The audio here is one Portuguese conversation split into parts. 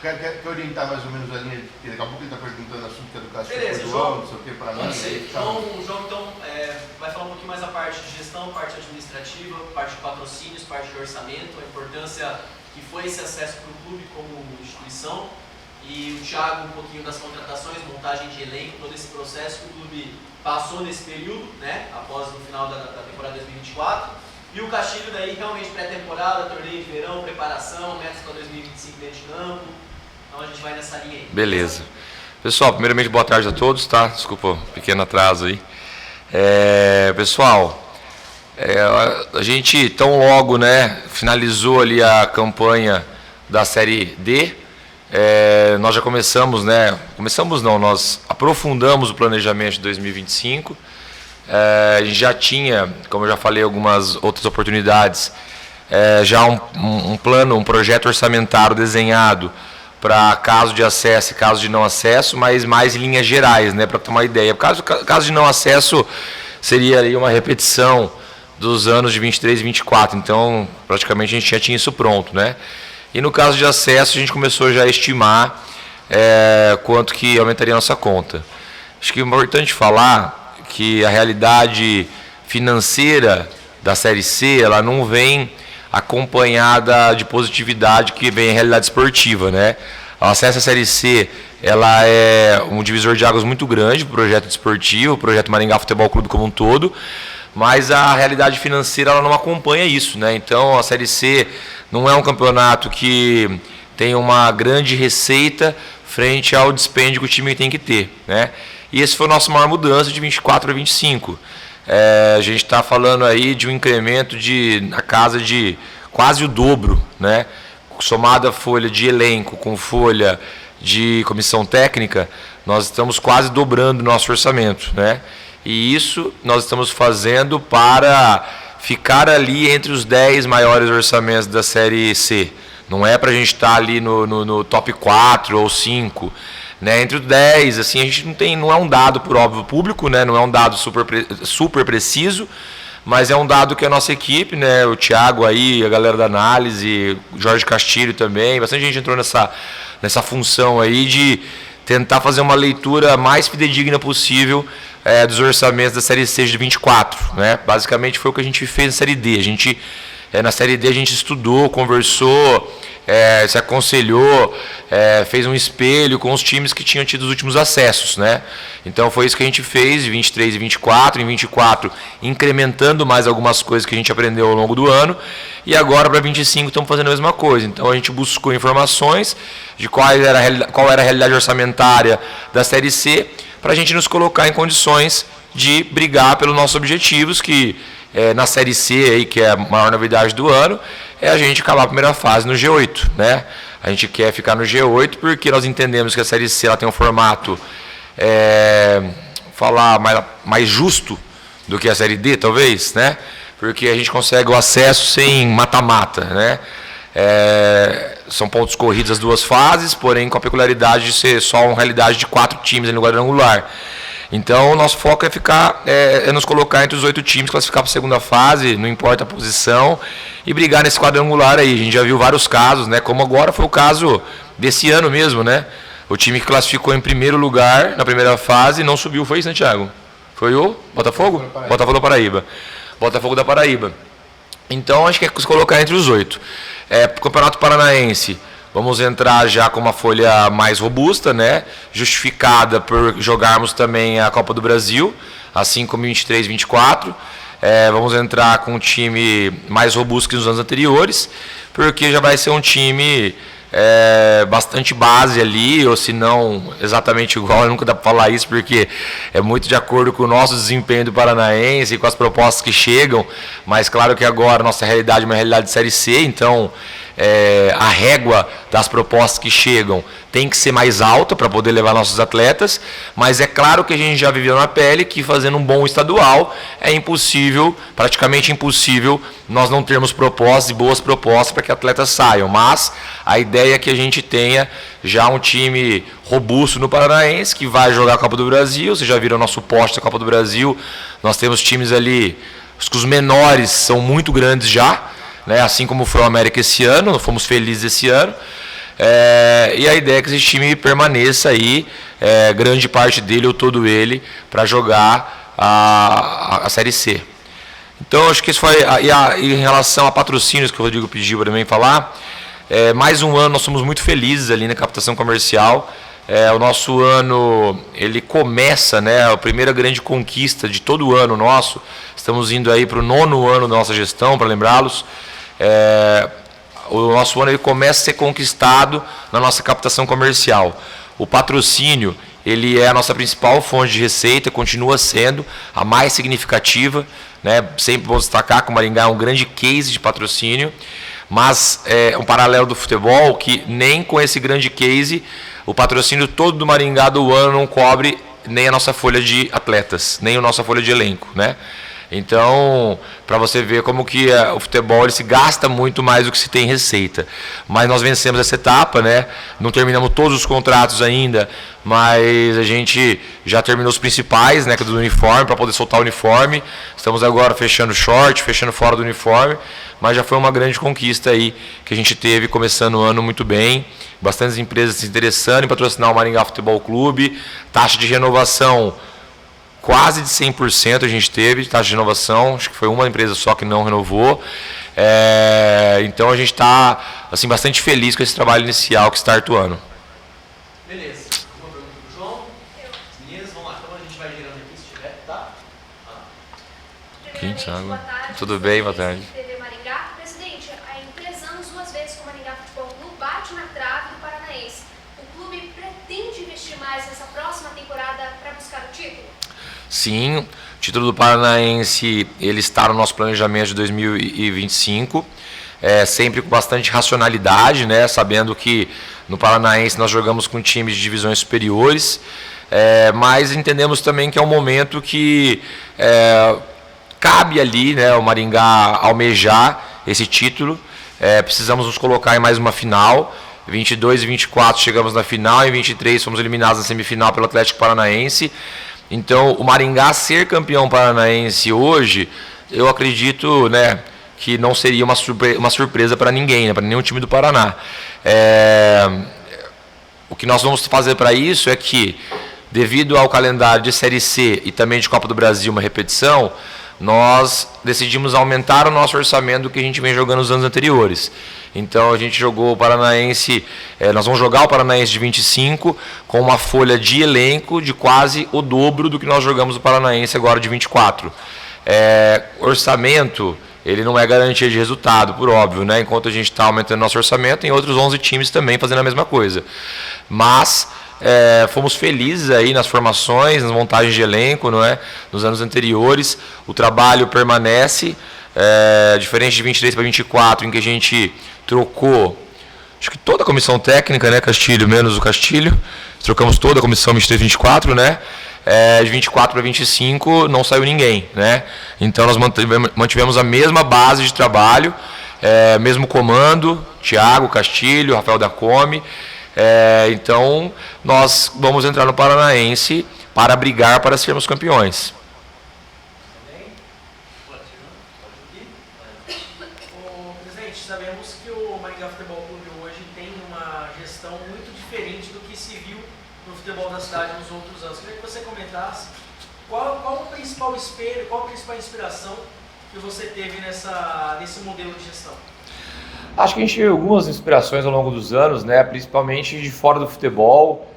Quer orientar mais ou menos a linha? Daqui a pouco ele está perguntando assunto que é do Castilho. Beleza, João. Não sei o que para mim. O João, então, vai falar um pouquinho mais a parte de gestão, parte administrativa, parte de patrocínios, parte de orçamento, a importância que foi esse acesso para o clube como instituição. E o Thiago, um pouquinho das contratações, montagem de elenco, todo esse processo que o clube passou nesse período, né, após no final da temporada 2024. E o Castilho daí realmente pré-temporada, torneio de verão, preparação, metas para 2025 dentro de campo. Então a gente vai nessa linha aí. Beleza. Pessoal, primeiramente boa tarde a todos, tá? Desculpa, pequeno atraso aí. Pessoal, a gente tão logo, né, finalizou ali a campanha da Série D. Nós já começamos, né? Nós aprofundamos o planejamento de 2025. A gente já tinha, como eu já falei, algumas outras oportunidades, já um plano, um projeto orçamentário desenhado para caso de acesso e caso de não acesso, mas mais em linhas gerais, né, para ter uma ideia. Caso de não acesso seria ali uma repetição dos anos de 23 e 24, então praticamente a gente já tinha isso pronto, né? E no caso de acesso a gente começou já a estimar quanto que aumentaria a nossa conta. Acho que é importante falar que a realidade financeira da Série C, ela não vem acompanhada de positividade que vem a realidade esportiva, né? O acesso à Série C, ela é um divisor de águas muito grande para o projeto esportivo, o projeto Maringá Futebol Clube como um todo, mas a realidade financeira ela não acompanha isso, né? Então a Série C não é um campeonato que tem uma grande receita frente ao dispêndio que o time tem que ter, né? E esse foi a nossa maior mudança de 24 a 25. A gente está falando aí de um incremento na casa de quase o dobro, né? Somada a folha de elenco com folha de comissão técnica, nós estamos quase dobrando o nosso orçamento, né? E isso nós estamos fazendo para ficar ali entre os 10 maiores orçamentos da Série C. Não é para a gente estar ali no top 4 ou 5. Né, entre os 10, assim, a gente não é um dado por óbvio público, né, não é um dado super preciso, mas é um dado que a nossa equipe, né, o Thiago aí, a galera da análise, o Jorge Castilho também, bastante gente entrou nessa função aí de tentar fazer uma leitura mais fidedigna possível dos orçamentos da Série C de 24. Né? Basicamente foi o que a gente fez na Série D. Na Série D a gente estudou, conversou, se aconselhou, fez um espelho com os times que tinham tido os últimos acessos, né? Então foi isso que a gente fez em 23 e 24, em 24 incrementando mais algumas coisas que a gente aprendeu ao longo do ano, e agora para 25 estamos fazendo a mesma coisa. Então a gente buscou informações de qual era a realidade orçamentária da Série C, para a gente nos colocar em condições de brigar pelos nossos objetivos, que na Série C, aí, que é a maior novidade do ano, é a gente acabar a primeira fase no G8. Né? A gente quer ficar no G8 porque nós entendemos que a Série C ela tem um formato mais justo do que a Série D, talvez, né? Porque a gente consegue o acesso sem mata-mata. Né? São pontos corridos as duas fases, porém com a peculiaridade de ser só uma realidade de 4 times no quadrangular. Então, o nosso foco é nos colocar entre os 8 times, classificar para a segunda fase, não importa a posição, e brigar nesse quadrangular aí. A gente já viu vários casos, né? Como agora foi o caso desse ano mesmo, né? O time que classificou em primeiro lugar na primeira fase não subiu, foi isso, né, Thiago? Foi o Botafogo? Botafogo da Paraíba. Botafogo da Paraíba. Então, acho que é se colocar entre os 8. Campeonato Paranaense. Vamos entrar já com uma folha mais robusta, né? Justificada por jogarmos também a Copa do Brasil, assim como em 23 e 24. Vamos entrar com um time mais robusto que nos anos anteriores, porque já vai ser um time bastante base ali, ou se não exatamente igual, nunca dá para falar isso, porque é muito de acordo com o nosso desempenho do Paranaense e com as propostas que chegam, mas claro que agora a nossa realidade é uma realidade de Série C, então a régua das propostas que chegam tem que ser mais alta para poder levar nossos atletas, mas é claro que a gente já viveu na pele que fazendo um bom estadual é impossível, praticamente impossível, nós não termos propostas e boas propostas para que atletas saiam, mas a ideia é que a gente tenha já um time robusto no Paranaense, que vai jogar a Copa do Brasil. Vocês já viram o nosso poste da Copa do Brasil, nós temos times ali, os menores são muito grandes já, né? Assim como foi o América esse ano, nós fomos felizes esse ano, E a ideia é que esse time permaneça aí, grande parte dele ou todo ele, para jogar a Série C. Então, acho que isso foi. E em relação a patrocínios, que o Rodrigo pediu para mim falar, mais um ano nós somos muito felizes ali na captação comercial. O nosso ano, ele começa, né, a primeira grande conquista de todo o ano nosso. Estamos indo aí para o 9º ano da nossa gestão, para lembrá-los. O nosso ano ele começa a ser conquistado na nossa captação comercial. O patrocínio, ele é a nossa principal fonte de receita, continua sendo a mais significativa, né? Sempre vou destacar que o Maringá é um grande case de patrocínio, mas é um paralelo do futebol que nem com esse grande case o patrocínio todo do Maringá do ano não cobre nem a nossa folha de atletas, nem a nossa folha de elenco, né? Então, para você ver como que o futebol ele se gasta muito mais do que se tem receita. Mas nós vencemos essa etapa, né? Não terminamos todos os contratos ainda, mas a gente já terminou os principais, né, que é do uniforme, para poder soltar o uniforme. Estamos agora fechando short, fechando fora do uniforme, mas já foi uma grande conquista aí que a gente teve começando o ano muito bem. Bastantes empresas se interessando em patrocinar o Maringá Futebol Clube. Taxa de renovação quase de 100% a gente teve, taxa de renovação, acho que foi uma empresa só que não renovou. Então a gente está assim, bastante feliz com esse trabalho inicial que starta o ano. Beleza. Uma pergunta para o João. Meninas, vamos lá. Então a gente vai girando aqui se tiver, tá? Boa tarde. Tudo bem, boa tarde. TV Maringá. Presidente, em 3 anos, 2 vezes com o Maringá Futebol Clube bate na trave do Paranaense. O clube pretende investir mais nessa próxima temporada para buscar o título? Sim, o título do Paranaense ele está no nosso planejamento de 2025, sempre com bastante racionalidade, né? Sabendo que no Paranaense nós jogamos com times de divisões superiores, mas entendemos também que é um momento que cabe ali, né, o Maringá almejar esse título. Precisamos nos colocar em mais uma final. 22 e 24 chegamos na final, em 23 fomos eliminados na semifinal pelo Atlético Paranaense. Então, o Maringá ser campeão paranaense hoje, eu acredito, né, que não seria uma surpresa para ninguém, né, para nenhum time do Paraná. O que nós vamos fazer para isso é que, devido ao calendário de Série C e também de Copa do Brasil, uma repetição, nós decidimos aumentar o nosso orçamento do que a gente vem jogando nos anos anteriores. Então a gente jogou o Paranaense, nós vamos jogar o Paranaense de 25 com uma folha de elenco de quase o dobro do que nós jogamos o Paranaense agora de 24. Orçamento, ele não é garantia de resultado, por óbvio, né? Enquanto a gente está aumentando nosso orçamento, tem outros 11 times também fazendo a mesma coisa. Mas fomos felizes aí nas formações, nas montagens de elenco, não é? Nos anos anteriores. O trabalho permanece, diferente de 23 para 24, em que a gente trocou, acho que toda a comissão técnica, né, Castilho, menos o Castilho. Trocamos toda a comissão 23 24, né? De 24 para 25 não saiu ninguém, né? Então nós mantivemos a mesma base de trabalho, mesmo comando, Thiago, Castilho, Rafael Dacome. Então nós vamos entrar no Paranaense para brigar para sermos campeões. Presidente, sabemos que o Maringá Futebol Clube hoje tem uma gestão muito diferente do que se viu no futebol da cidade nos outros anos. Queria que você comentasse qual o principal espelho, qual a principal inspiração que você teve nesse modelo de gestão. Acho que a gente teve algumas inspirações ao longo dos anos, né? Principalmente de fora do futebol.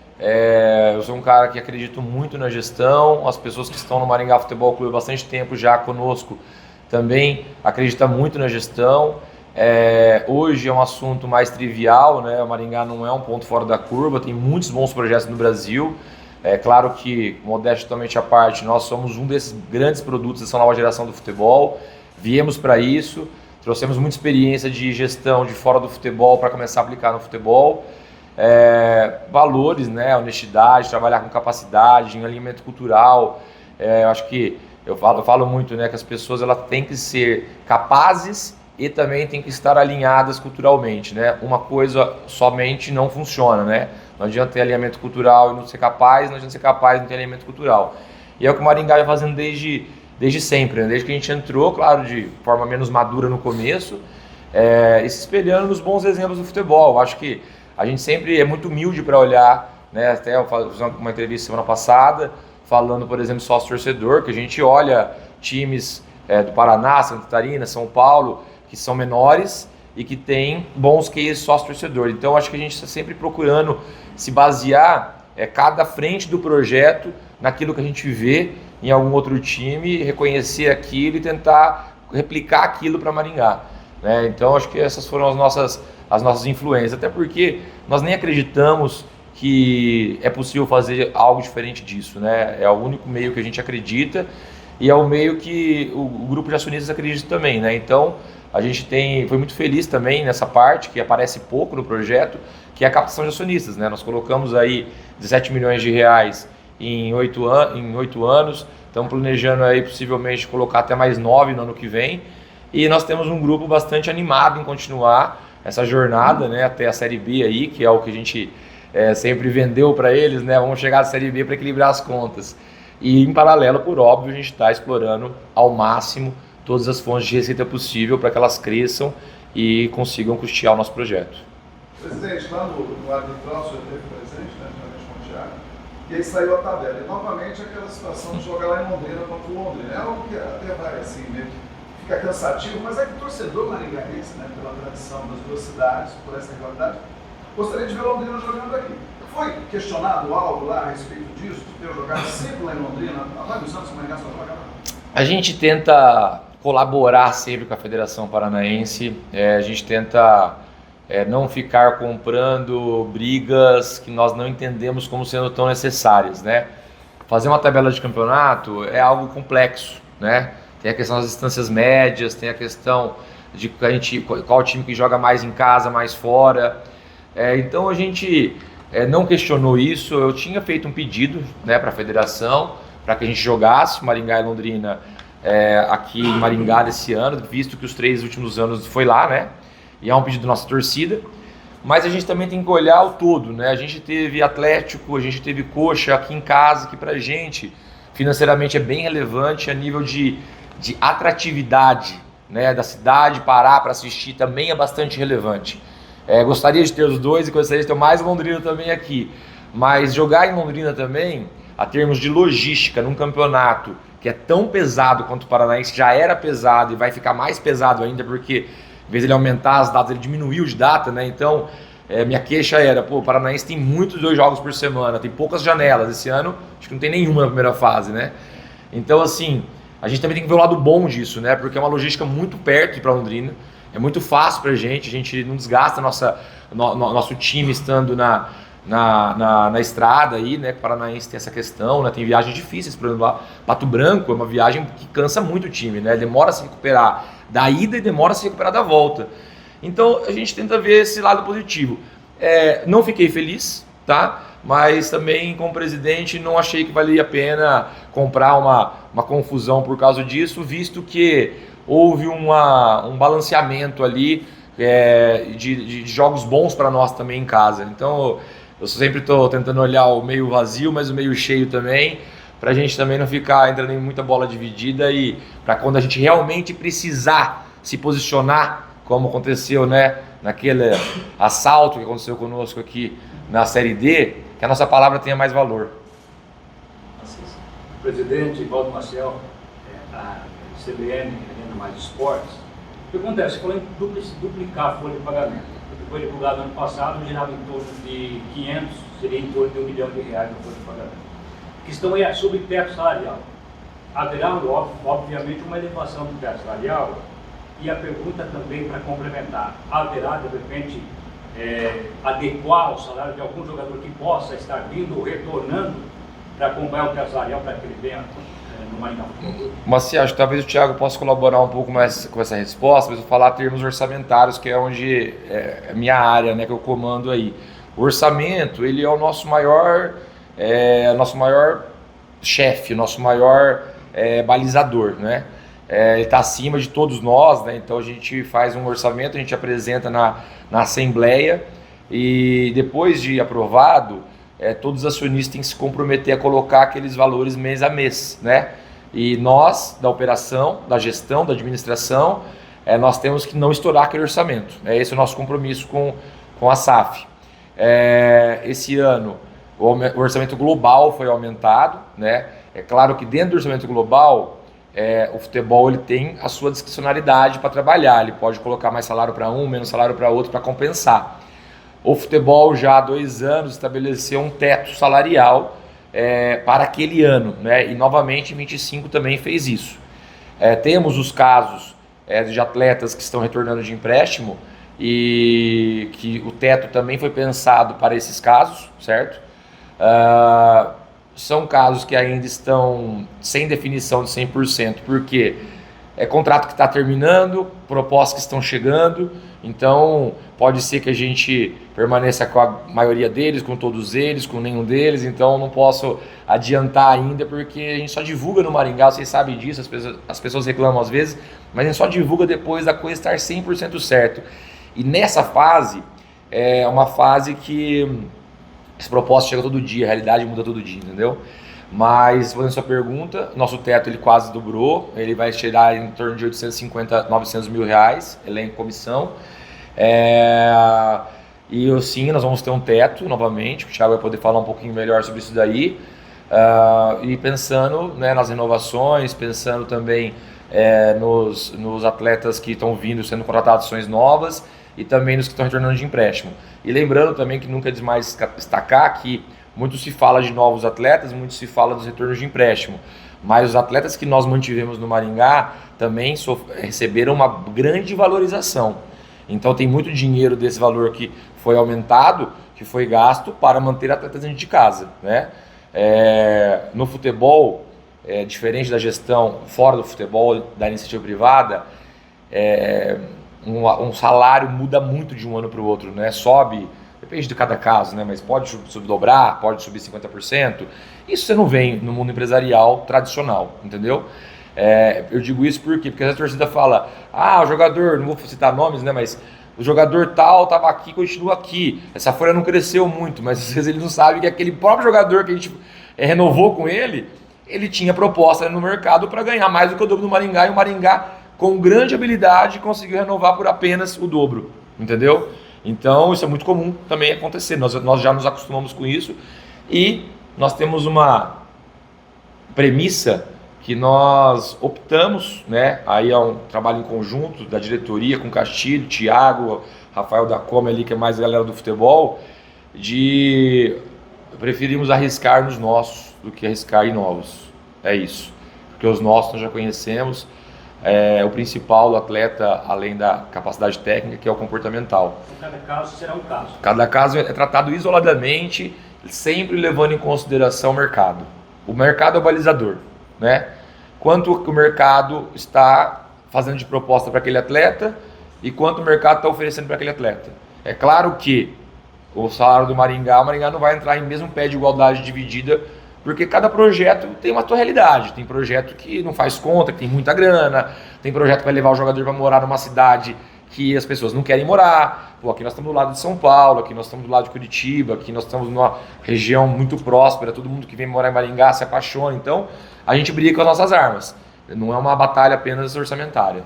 Eu sou um cara que acredito muito na gestão. As pessoas que estão no Maringá Futebol Clube há bastante tempo já conosco também acreditam muito na gestão. Hoje é um assunto mais trivial, né? O Maringá não é um ponto fora da curva, tem muitos bons projetos no Brasil. Claro que, modéstia totalmente à parte, nós somos um desses grandes produtos dessa nova geração do futebol. Viemos para isso. Trouxemos muita experiência de gestão de fora do futebol para começar a aplicar no futebol. Valores, né? Honestidade, trabalhar com capacidade, em alinhamento cultural. Eu acho que eu falo muito, né, que as pessoas elas têm que ser capazes e também têm que estar alinhadas culturalmente, né? Uma coisa somente não funciona, né? Não adianta ter alinhamento cultural e não ser capaz, não adianta ser capaz e não ter alinhamento cultural. E é o que o Maringá vai fazendo desde sempre, né? Desde que a gente entrou, claro, de forma menos madura no começo, e se espelhando nos bons exemplos do futebol. Acho que a gente sempre é muito humilde para olhar, né? Até eu fiz uma entrevista semana passada, falando, por exemplo, sócio torcedor, que a gente olha times do Paraná, Santa Catarina, São Paulo, que são menores e que têm bons cases sócio torcedor. Então, acho que a gente está sempre procurando se basear cada frente do projeto naquilo que a gente vê em algum outro time, reconhecer aquilo e tentar replicar aquilo para Maringá, né? Então, acho que essas foram as nossas influências, até porque nós nem acreditamos que é possível fazer algo diferente disso, né? É o único meio que a gente acredita e é o meio que o grupo de acionistas acredita também, né? Então, a gente foi muito feliz também nessa parte, que aparece pouco no projeto, que é a captação de acionistas, né? Nós colocamos aí 17 milhões de reais em 8 anos, estamos planejando aí possivelmente colocar até mais 9 no ano que vem, e nós temos um grupo bastante animado em continuar essa jornada, né, até a Série B aí, que é o que a gente sempre vendeu para eles, né? Vamos chegar à Série B para equilibrar as contas. E em paralelo, por óbvio, a gente está explorando ao máximo todas as fontes de receita possível para que elas cresçam e consigam custear o nosso projeto. Presidente, lá no arbitral, o senhor esteve presente, né, com o Thiago, e aí saiu a tabela. E novamente aquela situação de jogar lá em Londrina contra o Londrina. É algo que até vai assim, meio que fica cansativo, mas é que o torcedor maringaense, né, pela tradição das duas cidades, por essa rivalidade, gostaria de ver Londrina jogando aqui. Foi questionado algo lá a respeito disso, de ter jogado sempre lá em Londrina? Há vários anos que o Maringá só joga lá. A gente tenta colaborar sempre com a Federação Paranaense, a gente tenta não ficar comprando brigas que nós não entendemos como sendo tão necessárias, né? Fazer uma tabela de campeonato é algo complexo, né? Tem a questão das distâncias médias, tem a questão de qual time que joga mais em casa, mais fora. Então a gente não questionou isso. Eu tinha feito um pedido, né, para a federação para que a gente jogasse Maringá e Londrina aqui em Maringá desse ano, visto que os 3 últimos anos foi lá, né? E é um pedido da nossa torcida. Mas a gente também tem que olhar o todo, né? A gente teve Atlético, a gente teve Coxa aqui em casa, que pra gente financeiramente é bem relevante, a nível de atratividade, né, da cidade, parar para assistir também é bastante relevante. Gostaria de ter os dois e gostaria de ter mais Londrina também aqui, mas jogar em Londrina também, a termos de logística, num campeonato que é tão pesado quanto o Paranaense, já era pesado e vai ficar mais pesado ainda, porque em vez de ele aumentar as datas, ele diminuiu de data, né? Então, minha queixa era, o Paranaense tem muitos 2 jogos por semana, tem poucas janelas, esse ano acho que não tem nenhuma na primeira fase, né? Então, assim, a gente também tem que ver o lado bom disso, né? Porque é uma logística muito perto de ir para Londrina, é muito fácil pra gente, a gente não desgasta nosso time estando na estrada aí, né? O Paranaense tem essa questão, né? Tem viagens difíceis, por exemplo, lá, Pato Branco é uma viagem que cansa muito o time, né? Demora a se recuperar da ida e demora a se recuperar da volta. Então a gente tenta ver esse lado positivo. Não fiquei feliz, tá? Mas também, como presidente, não achei que valia a pena comprar uma confusão por causa disso, visto que houve um balanceamento ali de jogos bons para nós também em casa. Então eu sempre estou tentando olhar o meio vazio, mas o meio cheio também, para a gente também não ficar entrando em muita bola dividida e para quando a gente realmente precisar se posicionar, como aconteceu, né, naquele assalto que aconteceu conosco aqui na Série D, que a nossa palavra tenha mais valor. Presidente Valdo Maciel, da CBN, Arena Mais Esportes. O que acontece? Você falou em duplicar a folha de pagamento. O que foi divulgado ano passado girava em torno de 500, seria em torno de R$1 milhão na folha de pagamento. A questão é sobre teto salarial. Haverá, obviamente, uma elevação do teto salarial. E a pergunta também para complementar, haverá de repente adequar o salário de algum jogador que possa estar vindo ou retornando para acompanhar o teto salarial para que ele venha no Maringá? Mas acho que talvez o Thiago possa colaborar um pouco mais com essa resposta, mas eu vou falar termos orçamentários, que é onde é a minha área, né, que eu comando aí. O orçamento, ele é o nosso maior chefe, o nosso maior balizador, né? Ele está acima de todos nós, né? Então a gente faz um orçamento, a gente apresenta na Assembleia e depois de aprovado, todos os acionistas têm que se comprometer a colocar aqueles valores mês a mês, né? E nós, da operação, da gestão, da administração, nós temos que não estourar aquele orçamento. Esse é o nosso compromisso com a SAF. Esse ano o orçamento global foi aumentado, né? É claro que dentro do orçamento global o futebol ele tem a sua discricionalidade para trabalhar, ele pode colocar mais salário para um, menos salário para outro para compensar. O futebol já há 2 anos estabeleceu um teto salarial para aquele ano, né? E novamente em 25 também fez isso. Temos os casos de atletas que estão retornando de empréstimo e que o teto também foi pensado para esses casos, certo? São casos que ainda estão sem definição de 100%, porque é contrato que está terminando, propostas que estão chegando, então pode ser que a gente permaneça com a maioria deles, com todos eles, com nenhum deles, então não posso adiantar ainda, porque a gente só divulga no Maringá, vocês sabem disso, as pessoas reclamam às vezes, mas a gente só divulga depois da coisa estar 100% certo. E nessa fase, é uma fase que as propostas chegam todo dia, a realidade muda todo dia, entendeu? Mas, fazendo sua pergunta, nosso teto ele quase dobrou, ele vai chegar em torno de 850, 900 mil reais, elenco comissão. E sim, nós vamos ter um teto novamente, o Thiago vai poder falar um pouquinho melhor sobre isso daí. E pensando, né, nas renovações, pensando também nos atletas que estão vindo, sendo contratados ações novas, e também nos que estão retornando de empréstimo. E lembrando também que nunca é demais destacar que muito se fala de novos atletas, muito se fala dos retornos de empréstimo, mas os atletas que nós mantivemos no Maringá também receberam uma grande valorização. Então tem muito dinheiro desse valor que foi aumentado, que foi gasto para manter atletas dentro de casa, né? No futebol, diferente da gestão fora do futebol, da iniciativa privada, um salário muda muito de um ano para o outro, né? Sobe, depende de cada caso, né? Mas pode dobrar, pode subir 50%. Isso você não vê no mundo empresarial tradicional, entendeu? Eu digo isso por quê? Porque a torcida fala, o jogador, não vou citar nomes, né? Mas o jogador tal estava aqui, continua aqui. Essa folha não cresceu muito, mas às vezes ele não sabe que aquele próprio jogador que a gente renovou com ele tinha proposta no mercado para ganhar mais do que o dobro do Maringá, e o Maringá, com grande habilidade, conseguiu renovar por apenas o dobro, entendeu? Então isso é muito comum também acontecer, nós já nos acostumamos com isso, e nós temos uma premissa que nós optamos, né? Aí é um trabalho em conjunto da diretoria com Castilho, Thiago, Rafael da Coma ali, que é mais a galera do futebol, de preferimos arriscar nos nossos do que arriscar em novos. É isso, porque os nossos nós já conhecemos. O principal do atleta, além da capacidade técnica, que é o comportamental. Cada caso será um caso. Cada caso é tratado isoladamente, sempre levando em consideração o mercado. O mercado é o balizador, né? Quanto que o mercado está fazendo de proposta para aquele atleta e quanto o mercado está oferecendo para aquele atleta. É claro que o salário do Maringá, o Maringá não vai entrar em mesmo pé de igualdade dividida, porque cada projeto tem uma sua realidade. Tem projeto que não faz conta, que tem muita grana, tem projeto que vai levar o jogador para morar numa cidade que as pessoas não querem morar. Aqui nós estamos do lado de São Paulo, aqui nós estamos do lado de Curitiba, aqui nós estamos numa região muito próspera, todo mundo que vem morar em Maringá se apaixona, então a gente briga com as nossas armas. Não é uma batalha apenas orçamentária.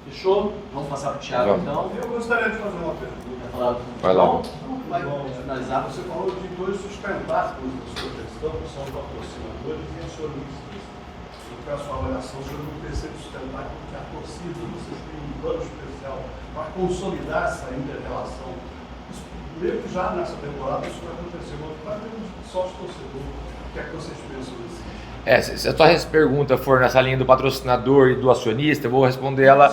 Fechou? Vamos passar para o Thiago, então. Eu gostaria de fazer uma pergunta. Vai lá. Vai finalizar. Você falou de dois sustentáculos da sua gestão, que são patrocinadores e acionistas. Eu peço a avaliação sobre o terceiro sustentáculo, que é a torcida. Vocês têm um plano especial para consolidar essa inter-relação. Meio que já nessa temporada isso vai acontecer, mas vai ter um sócio-torcedor. O que é que vocês pensam disso? Se a tua pergunta for nessa linha do patrocinador e do acionista, eu vou responder ela.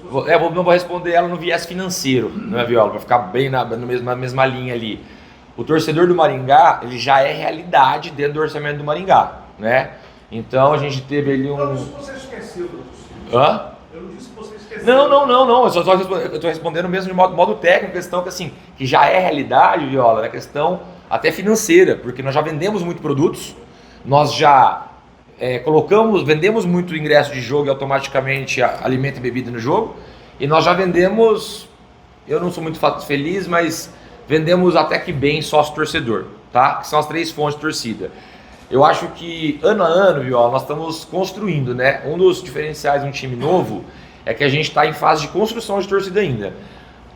Não vou responder ela no viés financeiro, não é, Viola? Para ficar bem na mesma linha ali. O torcedor do Maringá, ele já é realidade dentro do orçamento do Maringá, né? Então a gente teve ali um... Eu não disse que você esqueceu da torcida. Eu não disse que você esqueceu. Não. Eu estou respondendo mesmo de modo técnico, questão que assim, que já é realidade, Viola, é questão até financeira, porque nós já vendemos muito produtos, nós já vendemos muito ingresso de jogo e automaticamente alimento e bebida no jogo, e nós já vendemos, eu não sou muito feliz, mas vendemos até que bem sócio-torcedor, tá? Que são as 3 fontes de torcida. Eu acho que ano a ano, Viola, nós estamos construindo, né? Um dos diferenciais de um time novo é que a gente está em fase de construção de torcida ainda.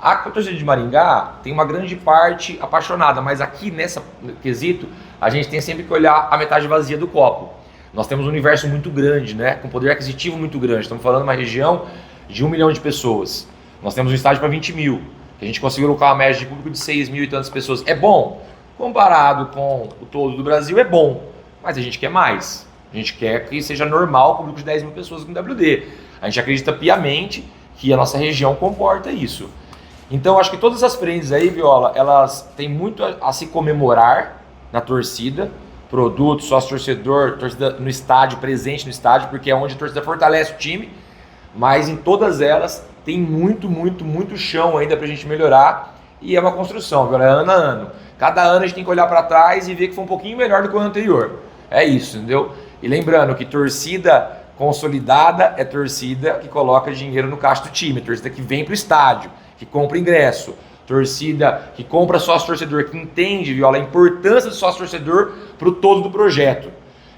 A torcida de Maringá tem uma grande parte apaixonada, mas aqui nessa quesito a gente tem sempre que olhar a metade vazia do copo. Nós temos um universo muito grande, né? Com poder aquisitivo muito grande. Estamos falando de uma região de 1 milhão de pessoas. Nós temos um estádio para 20 mil. A gente conseguiu colocar uma média de público de 6 mil e tantas pessoas. É bom. Comparado com o todo do Brasil, é bom. Mas a gente quer mais. A gente quer que seja normal o público de 10 mil pessoas com WD. A gente acredita piamente que a nossa região comporta isso. Então, acho que todas as frentes aí, Viola, elas têm muito a se comemorar na torcida. Produto, sócio-torcedor, torcida no estádio, presente no estádio, porque é onde a torcida fortalece o time. Mas em todas elas tem muito chão ainda pra gente melhorar. E é uma construção, Viola, é ano a ano. Cada ano a gente tem que olhar para trás e ver que foi um pouquinho melhor do que o ano anterior. É isso, entendeu? E lembrando que torcida consolidada é torcida que coloca dinheiro no caixa do time, torcida que vem pro estádio, que compra ingresso, torcida que compra sócio-torcedor, que entende, Viola, a importância do sócio-torcedor pro todo do projeto.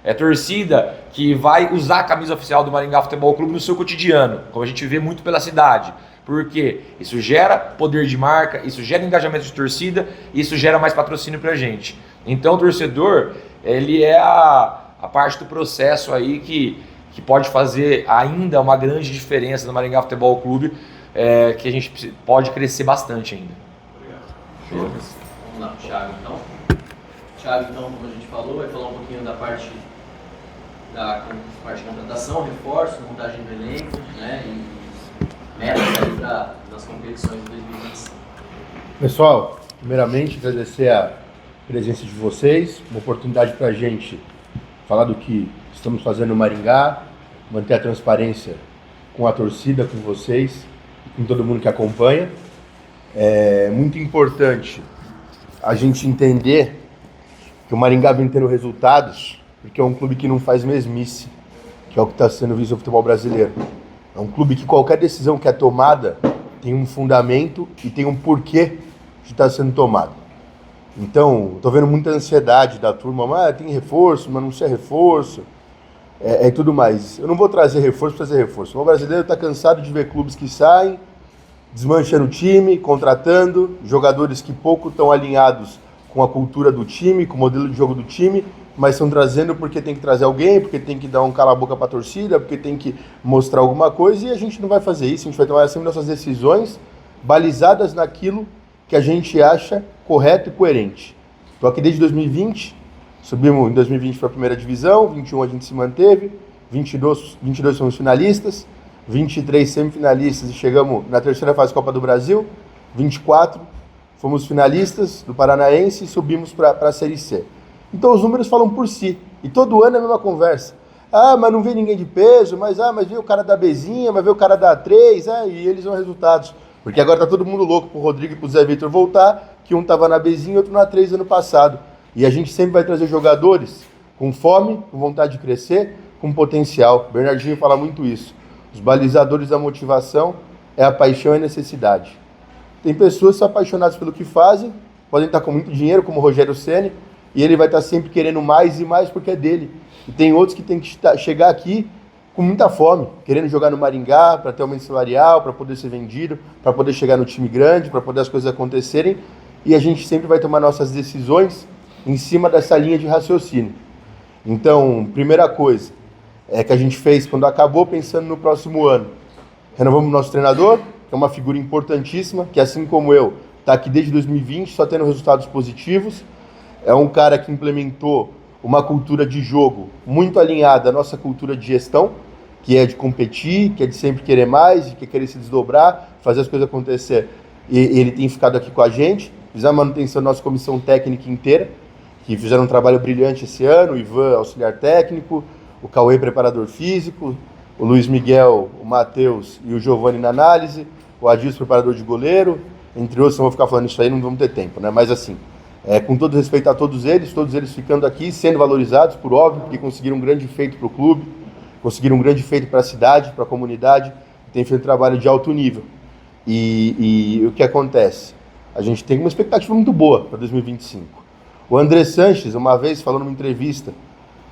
É torcida que vai usar a camisa oficial do Maringá Futebol Clube no seu cotidiano, como a gente vê muito pela cidade. Porque isso gera poder de marca, isso gera engajamento de torcida, isso gera mais patrocínio pra gente. Então o torcedor, ele é a parte do processo aí que pode fazer ainda uma grande diferença no Maringá Futebol Clube, que a gente pode crescer bastante ainda. Obrigado. Vamos lá, Thiago então. Thiago, então, como a gente falou, vai falar um pouquinho da parte de contratação, reforço, montagem do elenco, né, e metas aí das competições de 2025. Pessoal, primeiramente agradecer a presença de vocês, uma oportunidade para a gente falar do que estamos fazendo no Maringá, manter a transparência com a torcida, com vocês, com todo mundo que acompanha. É muito importante a gente entender que o Maringá vem tendo resultados porque é um clube que não faz mesmice, que é o que está sendo visto no futebol brasileiro. É um clube que qualquer decisão que é tomada tem um fundamento e tem um porquê de estar sendo tomado. Então, estou vendo muita ansiedade da turma, mas tem reforço, mas não sei reforço, e tudo mais. Eu não vou trazer reforço para trazer reforço. O brasileiro está cansado de ver clubes que saem, desmanchando o time, contratando jogadores que pouco estão alinhados com a cultura do time, com o modelo de jogo do time, mas estão trazendo porque tem que trazer alguém, porque tem que dar um cala-boca para a torcida, porque tem que mostrar alguma coisa, e a gente não vai fazer isso, a gente vai tomar sempre nossas decisões balizadas naquilo que a gente acha correto e coerente. Estou aqui desde 2020, subimos em 2020 para a primeira divisão, 21 a gente se manteve, 22 somos finalistas, 23 semifinalistas e chegamos na terceira fase da Copa do Brasil, 24 fomos finalistas do Paranaense e subimos para a Série C. Então os números falam por si, e todo ano é a mesma conversa. Ah, mas não vê ninguém de peso, mas vê o cara da Bzinha, mas vê o cara da A3, e eles dão resultados. Porque agora tá todo mundo louco pro Rodrigo e pro Zé Vitor voltar, que um tava na Bzinha e outro na A3 ano passado. E a gente sempre vai trazer jogadores com fome, com vontade de crescer, com potencial. O Bernardinho fala muito isso. Os balizadores da motivação é a paixão e a necessidade. Tem pessoas que são apaixonadas pelo que fazem, podem estar com muito dinheiro, como o Rogério Ceni, e ele vai estar sempre querendo mais e mais porque é dele. E tem outros que tem que chegar aqui com muita fome, querendo jogar no Maringá, para ter aumento salarial, para poder ser vendido, para poder chegar no time grande, para poder as coisas acontecerem. E a gente sempre vai tomar nossas decisões em cima dessa linha de raciocínio. Então, primeira coisa que a gente fez quando acabou, pensando no próximo ano. Renovamos o nosso treinador, que é uma figura importantíssima, que assim como eu, está aqui desde 2020, só tendo resultados positivos. É um cara que implementou uma cultura de jogo muito alinhada à nossa cultura de gestão, que é de competir, que é de sempre querer mais, de querer se desdobrar, fazer as coisas acontecer. E ele tem ficado aqui com a gente, fiz a manutenção da nossa comissão técnica inteira, que fizeram um trabalho brilhante esse ano, o Ivan, auxiliar técnico, o Cauê, preparador físico, o Luiz Miguel, o Matheus e o Giovanni na análise, o Adilson, preparador de goleiro, entre outros. Não vou ficar falando isso aí, não vamos ter tempo, né? Mas assim, com todo respeito a todos eles ficando aqui, sendo valorizados, por óbvio, porque conseguiram um grande feito para o clube, conseguiram um grande feito para a cidade, para a comunidade, tem feito um trabalho de alto nível. E o que acontece? A gente tem uma expectativa muito boa para 2025. O André Sanches, uma vez, falou numa entrevista,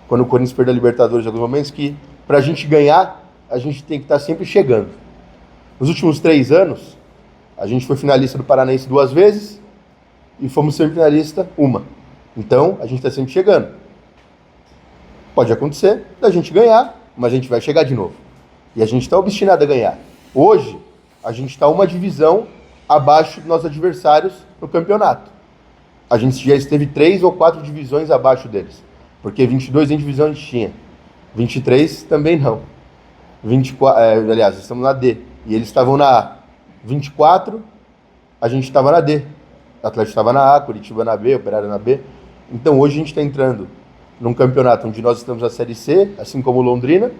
quando o Corinthians perdeu a Libertadores em alguns momentos, que para a gente ganhar, a gente tem que estar sempre chegando. Nos últimos 3 anos, A gente foi finalista do Paranaense 2 vezes e fomos semifinalista uma. Então, a gente está sempre chegando. Pode acontecer da gente ganhar, mas a gente vai chegar de novo. E a gente está obstinado a ganhar. Hoje, a gente está uma divisão abaixo dos nossos adversários no campeonato. A gente já esteve 3 ou 4 divisões abaixo deles. Porque 22 em divisão a gente tinha. 23 também não. 24, aliás, estamos na D. E eles estavam na A. 24, a gente estava na D. O Atlético estava na A, Curitiba na B, Operário na B. Então hoje a gente está entrando num campeonato onde nós estamos na Série C, assim como o Londrina,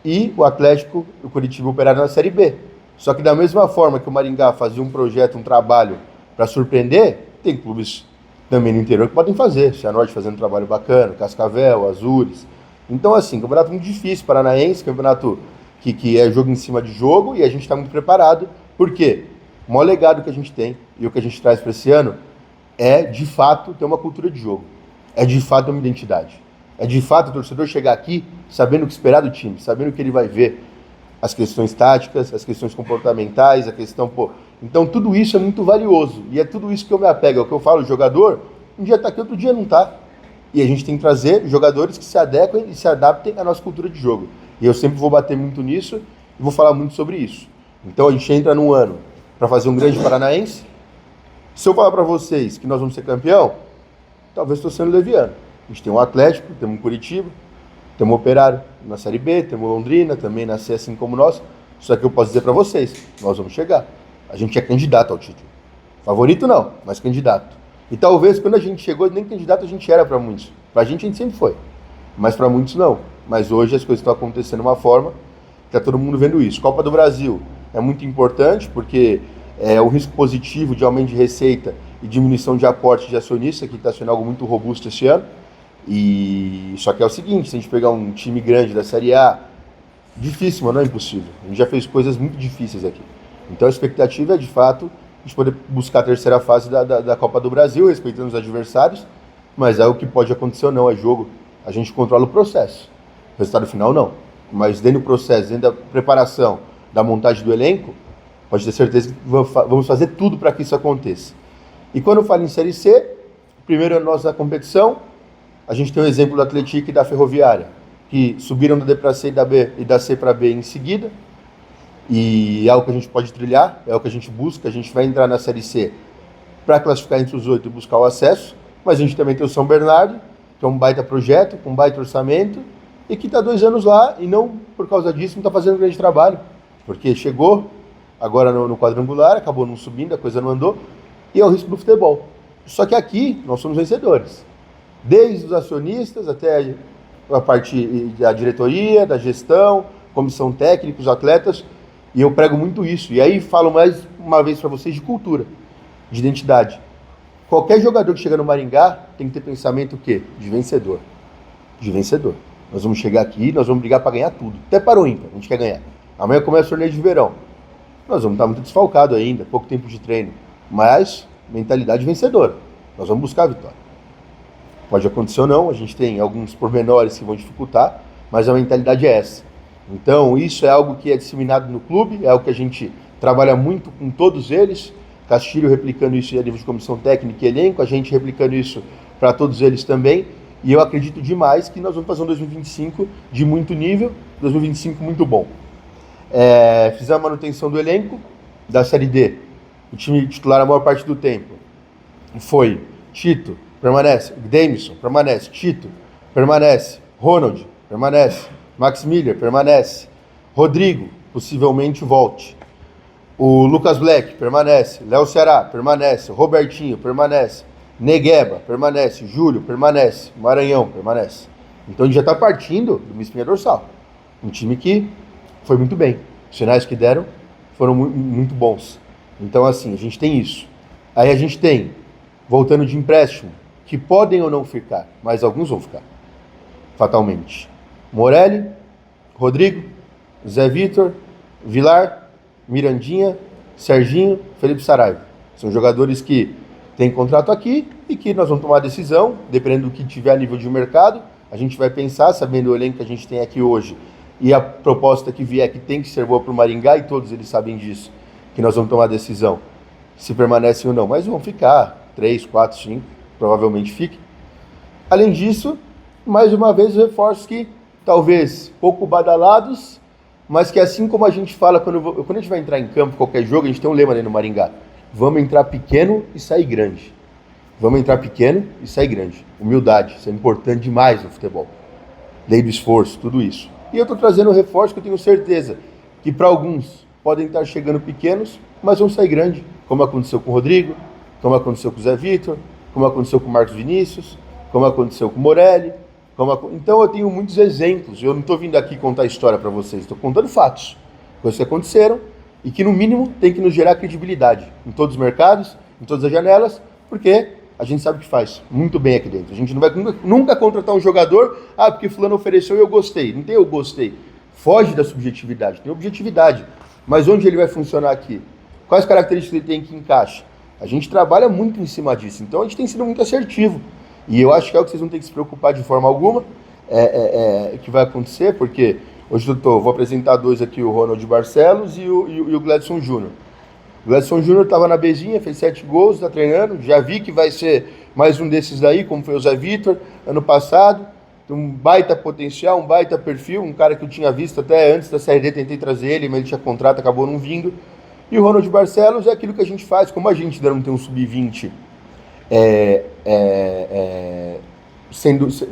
e o Atlético, o Curitiba e o Operário na Série B. Só que da mesma forma que o Maringá fazia um projeto, um trabalho para surpreender, tem clubes também no interior que podem fazer. Cianorte fazendo um trabalho bacana, Cascavel, Azures. Então assim, campeonato muito difícil, Paranaense, campeonato que é jogo em cima de jogo, e a gente está muito preparado. Por quê? O maior legado que a gente tem e o que a gente traz para esse ano é, de fato, ter uma cultura de jogo. É, de fato, uma identidade. É, de fato, o torcedor chegar aqui sabendo o que esperar do time, sabendo o que ele vai ver. As questões táticas, as questões comportamentais, a questão, Então, tudo isso é muito valioso. E é tudo isso que eu me apego. É o que eu falo, o jogador, um dia está aqui, outro dia não está. E a gente tem que trazer jogadores que se adequem e se adaptem à nossa cultura de jogo. E eu sempre vou bater muito nisso e vou falar muito sobre isso. Então, a gente entra num ano para fazer um grande Paranaense. Se eu falar para vocês que nós vamos ser campeão, talvez estou sendo leviano. A gente tem um Atlético, temos um Curitiba, temos um Operário na Série B, temos Londrina também na C, assim como nós. Só que eu posso dizer para vocês, nós vamos chegar. A gente é candidato ao título. Favorito não, mas candidato. E talvez quando a gente chegou, nem candidato a gente era para muitos. Para a gente sempre foi. Mas para muitos não. Mas hoje as coisas estão acontecendo de uma forma que está todo mundo vendo isso. Copa do Brasil é muito importante porque é o risco positivo de aumento de receita e diminuição de aporte de acionista, que está sendo algo muito robusto esse ano. E só que é o seguinte, se a gente pegar um time grande da Série A, difícil, mas não é impossível. A gente já fez coisas muito difíceis aqui. Então a expectativa é, de fato, a gente poder buscar a terceira fase da Copa do Brasil, respeitando os adversários, mas é o que pode acontecer ou não, é jogo. A gente controla o processo. O resultado final, não. Mas dentro do processo, dentro da preparação, da montagem do elenco, pode ter certeza que vamos fazer tudo para que isso aconteça. E quando eu falo em Série C, primeiro ano nosso na competição, a gente tem o exemplo do Atlético e da Ferroviária, que subiram da D para C e da B e da C para B em seguida, e é o que a gente pode trilhar, é o que a gente busca. A gente vai entrar na Série C para classificar entre os 8 e buscar o acesso, mas a gente também tem o São Bernardo, que é um baita projeto, com um baita orçamento, e que está 2 anos lá e não, por causa disso, não está fazendo um grande trabalho, porque chegou agora no quadrangular, acabou não subindo, a coisa não andou, e é o risco do futebol. Só que aqui nós somos vencedores, desde os acionistas até a parte da diretoria, da gestão, comissão técnica, os atletas, e eu prego muito isso. E aí falo mais uma vez para vocês de cultura, de identidade. Qualquer jogador que chega no Maringá tem que ter pensamento o quê? De vencedor. De vencedor. Nós vamos chegar aqui, nós vamos brigar para ganhar tudo. Até para o ímpar, a gente quer ganhar. Amanhã começa o torneio de verão. Nós vamos estar muito desfalcados ainda, pouco tempo de treino. Mas, mentalidade vencedora. Nós vamos buscar a vitória. Pode acontecer ou não, a gente tem alguns pormenores que vão dificultar, mas a mentalidade é essa. Então, isso é algo que é disseminado no clube, é algo que a gente trabalha muito com todos eles. Castilho replicando isso a nível de comissão técnica e elenco, a gente replicando isso para todos eles também. E eu acredito demais que nós vamos fazer um 2025 de muito nível, 2025 muito bom. Fizemos a manutenção do elenco da Série D. O time titular a maior parte do tempo foi Tito, permanece. Demisson, permanece. Tito, permanece. Ronald, permanece. Max Miller, permanece. Rodrigo, possivelmente volte. O Lucas Black, permanece. Léo Ceará, permanece. Robertinho, permanece. Negueba, permanece. Júlio, permanece. Maranhão, permanece. Então a gente já está partindo de uma espinha dorsal. Um time que foi muito bem. Os sinais que deram foram muito bons. Então, assim, a gente tem isso. Aí a gente tem, voltando de empréstimo, que podem ou não ficar, mas alguns vão ficar, fatalmente. Morelli, Rodrigo, Zé Vitor, Vilar, Mirandinha, Serginho, Felipe Saraiva. São jogadores que têm contrato aqui e que nós vamos tomar a decisão, dependendo do que tiver a nível de mercado. A gente vai pensar, sabendo o elenco que a gente tem aqui hoje, e a proposta que vier que tem que ser boa para o Maringá, e todos eles sabem disso, que nós vamos tomar a decisão se permanecem ou não, mas vão ficar 3, 4, 5, provavelmente fiquem. Além disso, mais uma vez, reforços que talvez pouco badalados, mas que assim como a gente fala quando a gente vai entrar em campo, qualquer jogo, a gente tem um lema ali no Maringá: vamos entrar pequeno e sair grande. Vamos entrar pequeno e sair grande. Humildade, isso é importante demais no futebol. Lei do esforço, tudo isso. E eu estou trazendo um reforço que eu tenho certeza que para alguns podem estar chegando pequenos, mas vão sair grande, como aconteceu com o Rodrigo, como aconteceu com o Zé Vitor, como aconteceu com o Marcos Vinícius, como aconteceu com o Morelli. Então eu tenho muitos exemplos. Eu não estou vindo aqui contar história para vocês, estou contando fatos, coisas que aconteceram e que no mínimo tem que nos gerar credibilidade em todos os mercados, em todas as janelas, porque a gente sabe o que faz muito bem aqui dentro. A gente não vai nunca contratar um jogador, porque fulano ofereceu e eu gostei. Não tem eu gostei. Foge da subjetividade, tem objetividade. Mas onde ele vai funcionar aqui? Quais características ele tem que encaixar? A gente trabalha muito em cima disso, então a gente tem sido muito assertivo. E eu acho que é o que vocês não têm que se preocupar de forma alguma, que vai acontecer, porque hoje vou apresentar dois aqui, o Ronald Barcelos e o Gladson Júnior. O Gladson Júnior estava na Bezinha, fez 7 gols, está treinando. Já vi que vai ser mais um desses daí, como foi o Zé Vitor, ano passado. Tem um baita potencial, um baita perfil, um cara que eu tinha visto até antes da Série D, tentei trazer ele, mas ele tinha contrato, acabou não vindo. E o Ronald Barcelos é aquilo que a gente faz, como a gente ainda não tem um sub-20,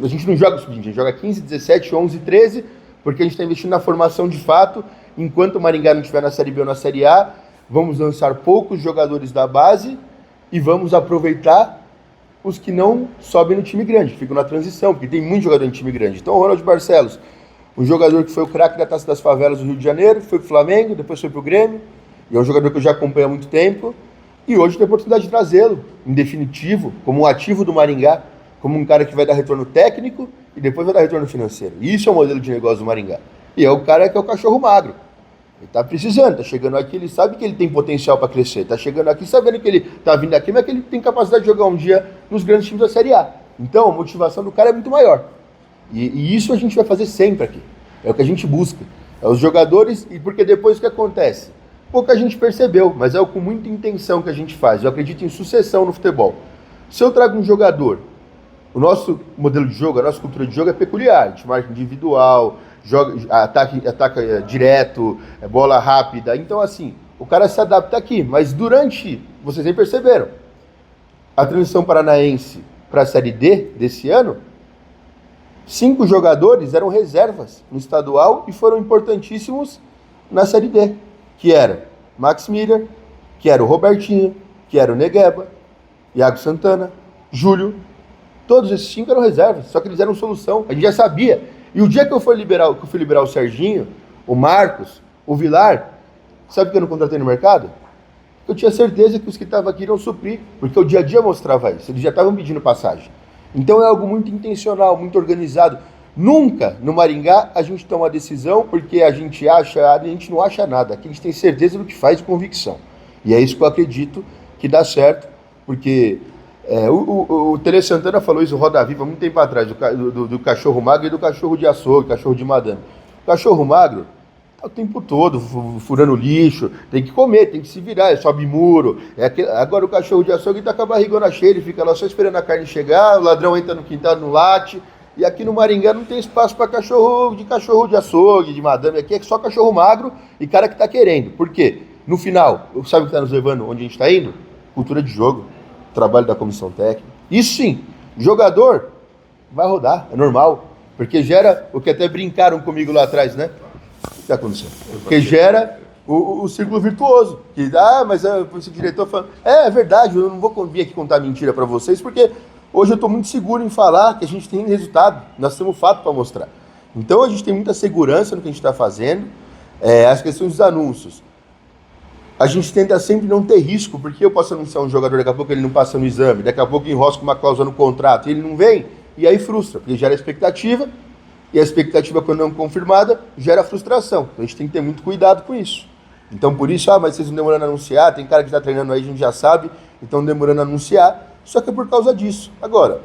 a gente não joga sub-20, a gente joga 15, 17, 11, 13, porque a gente está investindo na formação de fato. Enquanto o Maringá não estiver na Série B ou na Série A, vamos lançar poucos jogadores da base e vamos aproveitar os que não sobem no time grande, que ficam na transição, porque tem muito jogador em time grande. Então o Ronald Barcelos, um jogador que foi o craque da Taça das Favelas do Rio de Janeiro, foi pro Flamengo, depois foi pro Grêmio, e é um jogador que eu já acompanho há muito tempo, e hoje tem a oportunidade de trazê-lo, em definitivo, como um ativo do Maringá, como um cara que vai dar retorno técnico e depois vai dar retorno financeiro. E isso é o modelo de negócio do Maringá. E é o cara que é o cachorro magro. Ele tá precisando, tá chegando aqui, ele sabe que ele tem potencial para crescer, tá chegando aqui sabendo que ele tá vindo aqui, mas que ele tem capacidade de jogar um dia nos grandes times da Série A. Então, a motivação do cara é muito maior. E isso a gente vai fazer sempre aqui. É o que a gente busca. É os jogadores, e porque depois o que acontece? Pouca gente percebeu, mas é com muita intenção que a gente faz. Eu acredito em sucessão no futebol. Se eu trago um jogador, o nosso modelo de jogo, a nossa cultura de jogo é peculiar. A gente marca individual, ataca direto, bola rápida. Então, assim, o cara se adapta aqui. Mas durante, vocês nem perceberam, a transição paranaense para a Série D desse ano, 5 jogadores eram reservas no estadual e foram importantíssimos na Série D, que era Max Miller, que era o Robertinho, que era o Negueba, Iago Santana, Júlio. Todos esses 5 eram reservas, só que eles eram solução. A gente já sabia. E o dia que eu fui liberar o Serginho, o Marcos, o Vilar, sabe o que eu não contratei no mercado? Eu tinha certeza que os que estavam aqui iriam suprir, porque o dia a dia mostrava isso. Eles já estavam pedindo passagem. Então é algo muito intencional, muito organizado. Nunca no Maringá a gente toma uma decisão porque a gente não acha nada. Aqui a gente tem certeza do que faz de convicção. E é isso que eu acredito que dá certo, porque o Tele Santana falou isso no Roda Viva muito tempo atrás, do cachorro magro e do cachorro de açougue, cachorro de madame. O cachorro magro tá o tempo todo furando lixo, tem que comer, tem que se virar, sobe muro. Agora o cachorro de açougue tá com a barrigona cheia, ele fica lá só esperando a carne chegar, o ladrão entra no quintal, no late. E aqui no Maringá não tem espaço para cachorro de açougue, de madame. Aqui é só cachorro magro e cara que tá querendo. Por quê? No final, sabe o que tá nos levando onde a gente tá indo? Cultura de jogo. Trabalho da comissão técnica. Isso sim, jogador vai rodar, é normal, porque gera o que até brincaram comigo lá atrás, né? O que está acontecendo? Porque gera o círculo virtuoso. Que mas o diretor falando, é verdade, eu não vou vir aqui contar mentira para vocês, porque hoje eu estou muito seguro em falar que a gente tem resultado, nós temos fato para mostrar. Então a gente tem muita segurança no que a gente está fazendo, as questões dos anúncios. A gente tenta sempre não ter risco, porque eu posso anunciar um jogador, daqui a pouco ele não passa no exame, daqui a pouco enrosca uma cláusula no contrato e ele não vem, e aí frustra, porque gera expectativa, e a expectativa, quando não confirmada, gera frustração. Então a gente tem que ter muito cuidado com isso. Então por isso, mas vocês não demorando a anunciar, tem cara que está treinando aí, a gente já sabe, então demorando a anunciar, só que é por causa disso. Agora,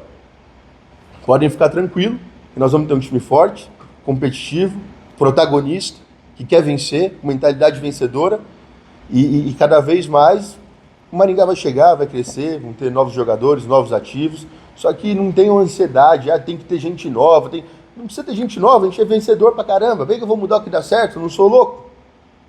podem ficar tranquilos, que nós vamos ter um time forte, competitivo, protagonista, que quer vencer, com mentalidade vencedora. E cada vez mais o Maringá vai chegar, vai crescer, vão ter novos jogadores, novos ativos. Só que não tem uma ansiedade, tem que ter gente nova. Não precisa ter gente nova, a gente é vencedor pra caramba. Vem que eu vou mudar o que dá certo, eu não sou louco.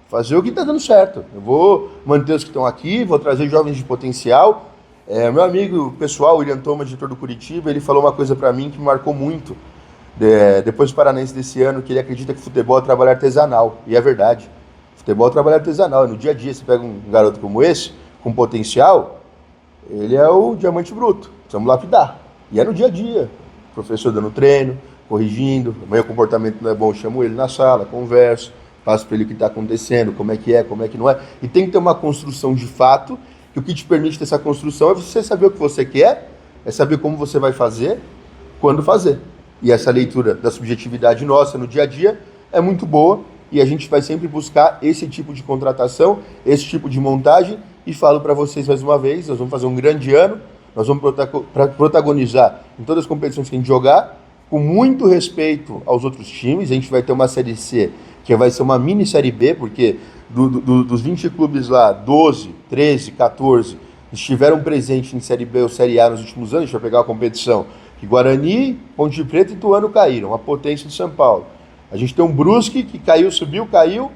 Fazer o que está dando certo. Eu vou manter os que estão aqui, vou trazer jovens de potencial. Meu amigo pessoal, William Thomas, diretor do Curitiba, ele falou uma coisa para mim que me marcou muito. Depois do Paranaense desse ano, que ele acredita que futebol é trabalho artesanal. E é verdade. Futebol é trabalho artesanal. No dia a dia, você pega um garoto como esse, com potencial, ele é o diamante bruto. Precisamos lapidar. E é no dia a dia. O professor dando treino, corrigindo. Amanhã o comportamento não é bom, eu chamo ele na sala, converso, passo para ele o que está acontecendo, como é que não é. E tem que ter uma construção de fato, que o que te permite ter essa construção é você saber o que você quer, é saber como você vai fazer, quando fazer. E essa leitura da subjetividade nossa no dia a dia é muito boa, e a gente vai sempre buscar esse tipo de contratação, esse tipo de montagem, e falo para vocês mais uma vez, nós vamos fazer um grande ano, nós vamos protagonizar em todas as competições que a gente jogar, com muito respeito aos outros times. A gente vai ter uma Série C, que vai ser uma mini Série B, porque dos 20 clubes lá, 12, 13, 14, estiveram presentes em Série B ou Série A nos últimos anos. A gente vai pegar a competição que Guarani, Ponte Preta e Ituano caíram, a potência de São Paulo. A gente tem um Brusque, que caiu, subiu, caiu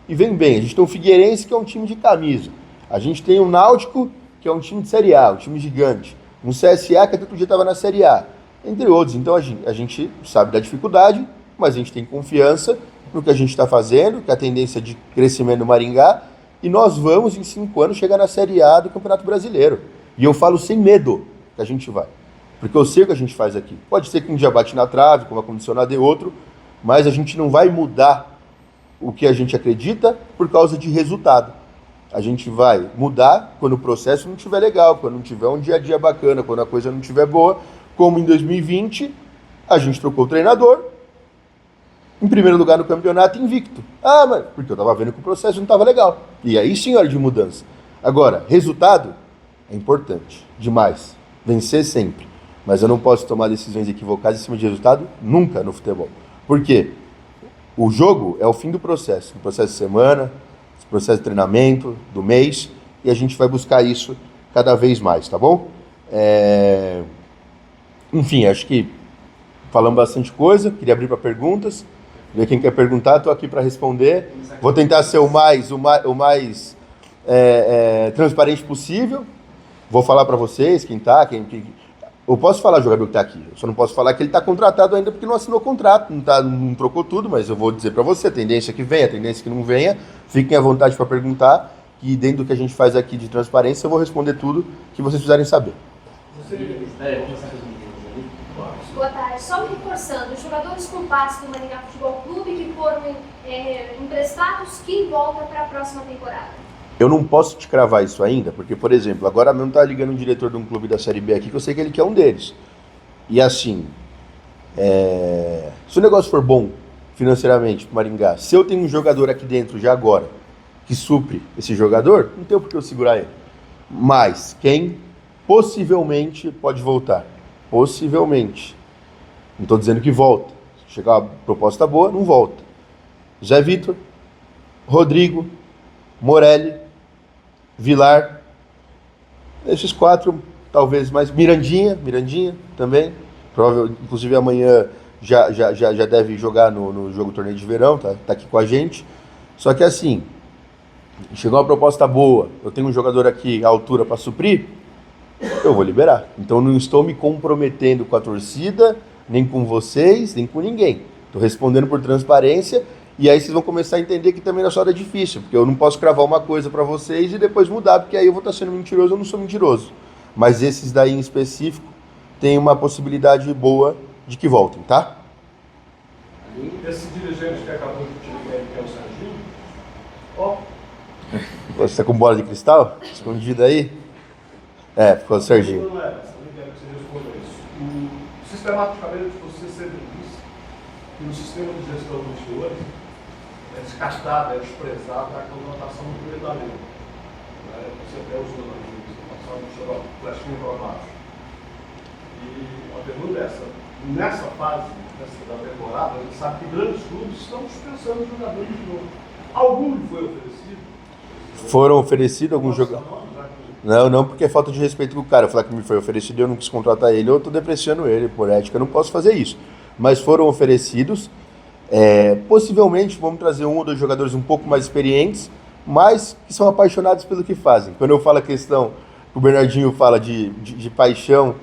e vem bem. A gente tem um Figueirense, que é um time de camisa. A gente tem um Náutico, que é um time de Série A, um time gigante. Um CSA, que até outro dia estava na Série A, entre outros. Então a gente sabe da dificuldade, mas a gente tem confiança no que a gente está fazendo, que é a tendência de crescimento do Maringá, e nós vamos, em 5 anos, chegar na Série A do Campeonato Brasileiro. E eu falo sem medo que a gente vai, porque eu sei o que a gente faz aqui. Pode ser que um dia bate na trave, como aconteceu na de outro, mas a gente não vai mudar o que a gente acredita por causa de resultado. A gente vai mudar quando o processo não estiver legal, quando não tiver um dia a dia bacana, quando a coisa não estiver boa, como em 2020, a gente trocou o treinador, em primeiro lugar no campeonato, invicto. Mas porque eu estava vendo que o processo não estava legal. E aí sim, hora de mudança. Agora, resultado é importante, demais. Vencer sempre. Mas eu não posso tomar decisões equivocadas em cima de resultado nunca no futebol. Por quê? O jogo é o fim do processo de semana, processo de treinamento, do mês, e a gente vai buscar isso cada vez mais, tá bom? Enfim, acho que falamos bastante coisa, queria abrir para perguntas, ver quem quer perguntar, estou aqui para responder, vou tentar ser o mais transparente possível, vou falar para vocês quem está, eu posso falar o jogador que está aqui, eu só não posso falar que ele está contratado ainda porque não assinou contrato, não trocou tudo, mas eu vou dizer para você, a tendência que venha, a tendência que não venha, fiquem à vontade para perguntar, que dentro do que a gente faz aqui de transparência, eu vou responder tudo que vocês precisarem saber. Boa tarde. Só me reforçando, os jogadores com passe do Maringá Futebol Clube que foram emprestados, quem volta para a próxima temporada? Eu não posso te cravar isso ainda, porque, por exemplo, agora mesmo tá ligando um diretor de um clube da Série B aqui, que eu sei que ele quer um deles. E assim, se o negócio for bom financeiramente pro Maringá, se eu tenho um jogador aqui dentro já agora, que supre esse jogador, não tem por que eu segurar ele. Mas quem possivelmente pode voltar? Possivelmente. Não estou dizendo que volta. Se chegar uma proposta boa, não volta. Zé Vitor, Rodrigo, Morelli, Vilar, esses 4, talvez mais. Mirandinha também. Inclusive amanhã já deve jogar no jogo torneio de verão, tá aqui com a gente. Só que assim, chegou uma proposta boa, eu tenho um jogador aqui à altura para suprir, eu vou liberar. Então não estou me comprometendo com a torcida, nem com vocês, nem com ninguém. Estou respondendo por transparência. E aí vocês vão começar a entender que também nessa hora é difícil, porque eu não posso cravar uma coisa para vocês e depois mudar, porque aí eu vou estar sendo mentiroso, eu não sou mentiroso. Mas esses daí em específico tem uma possibilidade boa de que voltem, tá? Esse dirigente que acabou de te ligar, que é o Serginho, Você tá com bola de cristal? Escondida aí? Ficou o Serginho. Não era, não quero que você responda isso. Sistematicamente você sempre disse que no sistema de gestão dos senhores é descartada, é desprezada a contratação do treinamento. Você até usou na participação do senhor Flechinho para baixo. E a pergunta é essa: nessa fase da temporada, a gente sabe que grandes clubes estão dispensando jogadores de novo. Algum foi oferecido? Foram oferecidos alguns jogadores. Não, porque é falta de respeito com o cara. Falar que me foi oferecido e eu não quis contratar ele, eu tô depreciando ele. Por ética, eu não posso fazer isso. Mas foram oferecidos. Possivelmente vamos trazer um ou dois jogadores um pouco mais experientes, mas que são apaixonados pelo que fazem. Quando eu falo a questão, o Bernardinho fala de paixão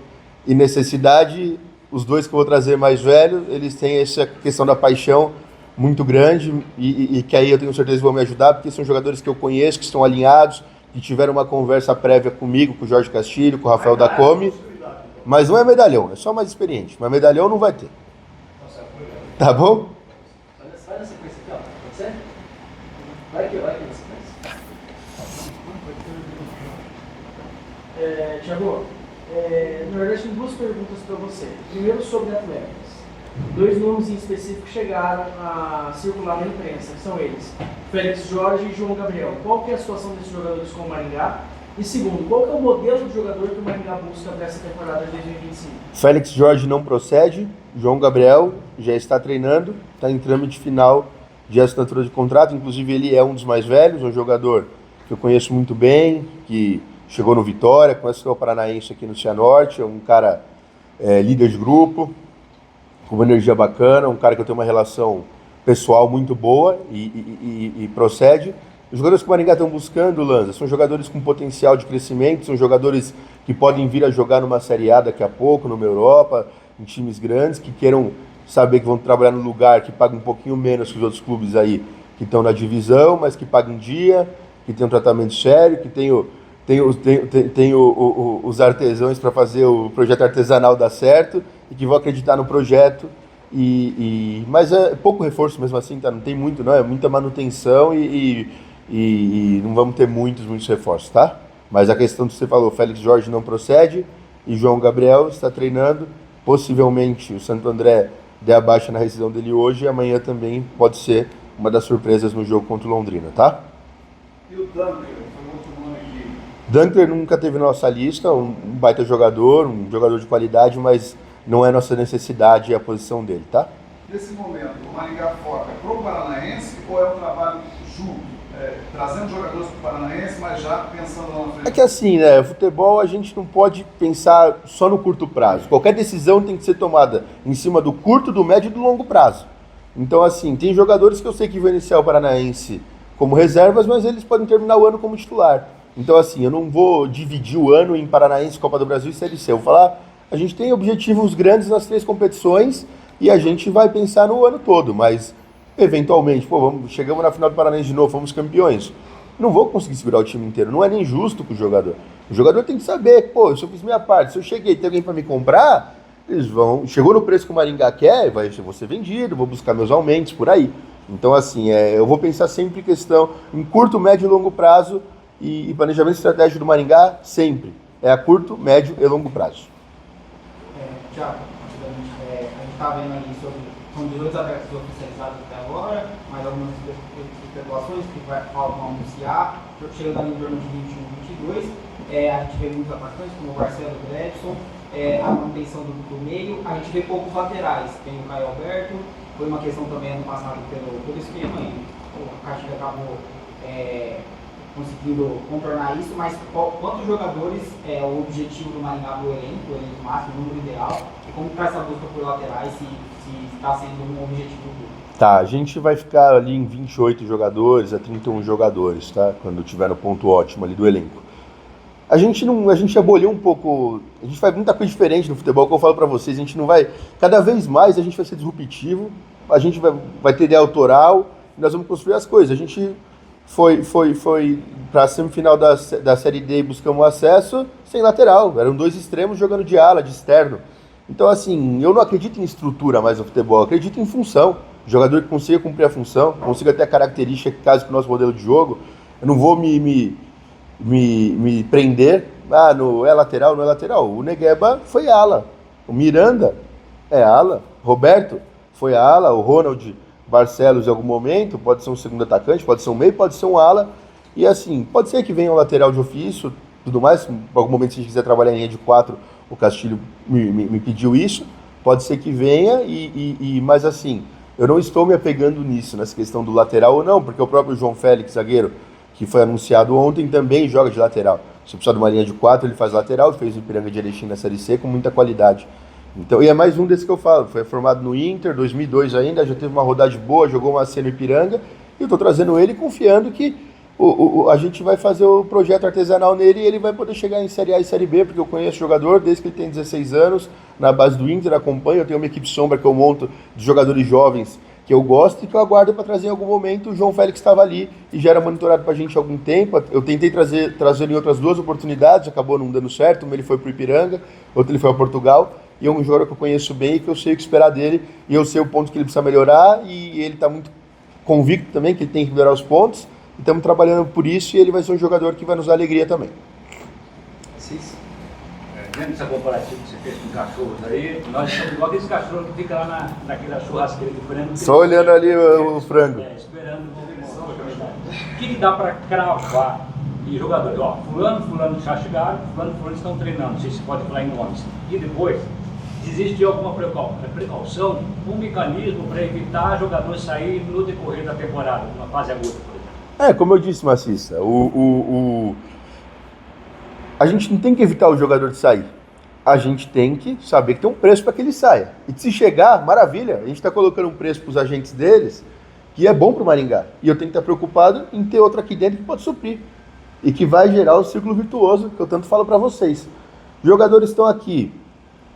e necessidade, os dois que eu vou trazer mais velhos, eles têm essa questão da paixão muito grande e que aí eu tenho certeza que vão me ajudar, porque são jogadores que eu conheço, que estão alinhados, que tiveram uma conversa prévia comigo, com o Jorge Castilho, com o Rafael Dacome, mas não é medalhão, é só mais experiente, mas medalhão não vai ter. Tá bom? Vai na sequência aqui, ó. Pode ser? Vai aqui na sequência. Thiago, na verdade tem duas perguntas para você. Primeiro sobre atletas. Dois nomes em específico chegaram a circular na imprensa, que são eles, Félix Jorge e João Gabriel. Qual que é a situação desses jogadores com o Maringá? E segundo, qual que é o modelo de jogador que o Maringá busca para essa temporada de 2025? Félix Jorge não procede, João Gabriel já está treinando, está em trâmite final de assinatura de contrato, inclusive ele é um dos mais velhos, um jogador que eu conheço muito bem, que chegou no Vitória, conhece o Paranaense aqui no Cianorte, é um cara líder de grupo, com uma energia bacana, um cara que eu tenho uma relação pessoal muito boa e procede. Os jogadores que o Maringá estão buscando, Lanza, são jogadores com potencial de crescimento, são jogadores que podem vir a jogar numa Série A daqui a pouco, numa Europa, em times grandes, que queiram saber que vão trabalhar num lugar que paga um pouquinho menos que os outros clubes aí que estão na divisão, mas que paga em dia, que tem um tratamento sério, que tem os artesãos para fazer o projeto artesanal dar certo e que vão acreditar no projeto. Mas é pouco reforço mesmo assim, tá? Não tem muito, não, é muita manutenção e não vamos ter muitos reforços, tá? Mas a questão que você falou, Félix Jorge não procede e João Gabriel está treinando, possivelmente o Santo André dê a baixa na rescisão dele hoje e amanhã também pode ser uma das surpresas no jogo contra o Londrina, tá? E o Dunker, foi outro nome aqui. Dunker nunca teve na nossa lista, um baita jogador, um jogador de qualidade, mas não é nossa necessidade a posição dele, tá? Nesse momento, o Maringá foca pro Paranaense ou é um trabalho junto? Trazendo jogadores pro Paranaense, mas já pensando lá na frente? É que assim, né, futebol a gente não pode pensar só no curto prazo. Qualquer decisão tem que ser tomada em cima do curto, do médio e do longo prazo. Então assim, tem jogadores que eu sei que vão iniciar o Paranaense como reservas, mas eles podem terminar o ano como titular. Então assim, eu não vou dividir o ano em Paranaense, Copa do Brasil e Série C. Eu vou falar, a gente tem objetivos grandes nas 3 competições e a gente vai pensar no ano todo, mas eventualmente, chegamos na final do Paranaense de novo, fomos campeões. Não vou conseguir segurar o time inteiro, não é nem justo com o jogador. O jogador tem que saber, se eu fiz minha parte, se eu cheguei, tem alguém para me comprar, eles vão, chegou no preço que o Maringá quer, vou ser vendido, vou buscar meus aumentos por aí. Então assim, eu vou pensar sempre em questão em curto, médio e longo prazo e planejamento estratégico do Maringá sempre. É a curto, médio e longo prazo. Tiago, a gente está vendo aí sobre são 18 atletas oficializados até agora, mais algumas especulações que faltam anunciar, chegando ali em torno de 21, 22. A gente vê muitos atacantes, como o Marcelo Gredson, a manutenção do meio. A gente vê poucos laterais, tem o Caio Alberto, foi uma questão também ano passado pelo esquema, e o Castilho acabou conseguindo contornar isso, mas quantos jogadores é o objetivo do Maringá do elenco máximo, o número ideal, e como está essa busca por laterais, se está sendo um objetivo do... Tá, a gente vai ficar ali em 28 jogadores a 31 jogadores, tá? Quando tiver no ponto ótimo ali do elenco. A gente aboliu um pouco, a gente faz muita coisa diferente no futebol, que eu falo pra vocês, a gente não vai, cada vez mais a gente vai ser disruptivo, a gente vai ter ideia autoral, e nós vamos construir as coisas. A gente foi para a semifinal da Série D e buscamos acesso sem lateral. Eram 2 extremos jogando de ala, de externo. Então, assim, eu não acredito em estrutura mais no futebol, eu acredito em função. Jogador que consiga cumprir a função, consiga ter a característica que casa com o nosso modelo de jogo. Eu não vou me prender, é lateral, não é lateral. O Negueba foi ala, o Miranda é ala, Roberto foi ala, o Ronald Barcelos em algum momento, pode ser um segundo atacante, pode ser um meio, pode ser um ala, e assim, pode ser que venha um lateral de ofício, tudo mais, em algum momento se a gente quiser trabalhar em linha de 4, o Castilho me pediu isso, pode ser que venha, mas assim, eu não estou me apegando nisso, nessa questão do lateral ou não, porque o próprio João Félix, zagueiro, que foi anunciado ontem, também joga de lateral. Se precisar de uma linha de 4, ele faz lateral, ele fez o Ipiranga de Erechim na Série C com muita qualidade. Então, e é mais um desses que eu falo, foi formado no Inter, 2002 ainda, já teve uma rodagem boa, jogou uma C no Ipiranga, e eu estou trazendo ele confiando que a gente vai fazer o projeto artesanal nele e ele vai poder chegar em Série A e Série B, porque eu conheço o jogador desde que ele tem 16 anos, na base do Inter, acompanho, eu tenho uma equipe sombra que eu monto de jogadores jovens que eu gosto e que eu aguardo para trazer em algum momento. O João Félix estava ali e já era monitorado para a gente há algum tempo. Eu tentei trazer em outras 2 oportunidades, acabou não dando certo. Uma ele foi para o Ipiranga, outro ele foi para Portugal. E é um jogador que eu conheço bem e que eu sei o que esperar dele. E eu sei o ponto que ele precisa melhorar e ele está muito convicto também que ele tem que melhorar os pontos. E estamos trabalhando por isso e ele vai ser um jogador que vai nos dar alegria também. Vendo essa comparativa que você fez com cachorros aí, nós estamos igual aqueles cachorros que ficam lá naquela churrasqueira de frango. Só olhando ali o frango. Esperando uma oportunidade. O que dá para cravar de jogadores? Ó, fulano já chegaram, fulano estão treinando, não sei se pode falar em nomes. E depois, existe alguma precaução, um mecanismo para evitar jogadores sair no decorrer da temporada, numa fase aguda, por exemplo? Como eu disse, Macista, a gente não tem que evitar o jogador de sair. A gente tem que saber que tem um preço para que ele saia. E se chegar, maravilha. A gente está colocando um preço para os agentes deles que é bom para o Maringá. E eu tenho que estar preocupado em ter outro aqui dentro que pode suprir. E que vai gerar o círculo virtuoso que eu tanto falo para vocês. Jogadores estão aqui.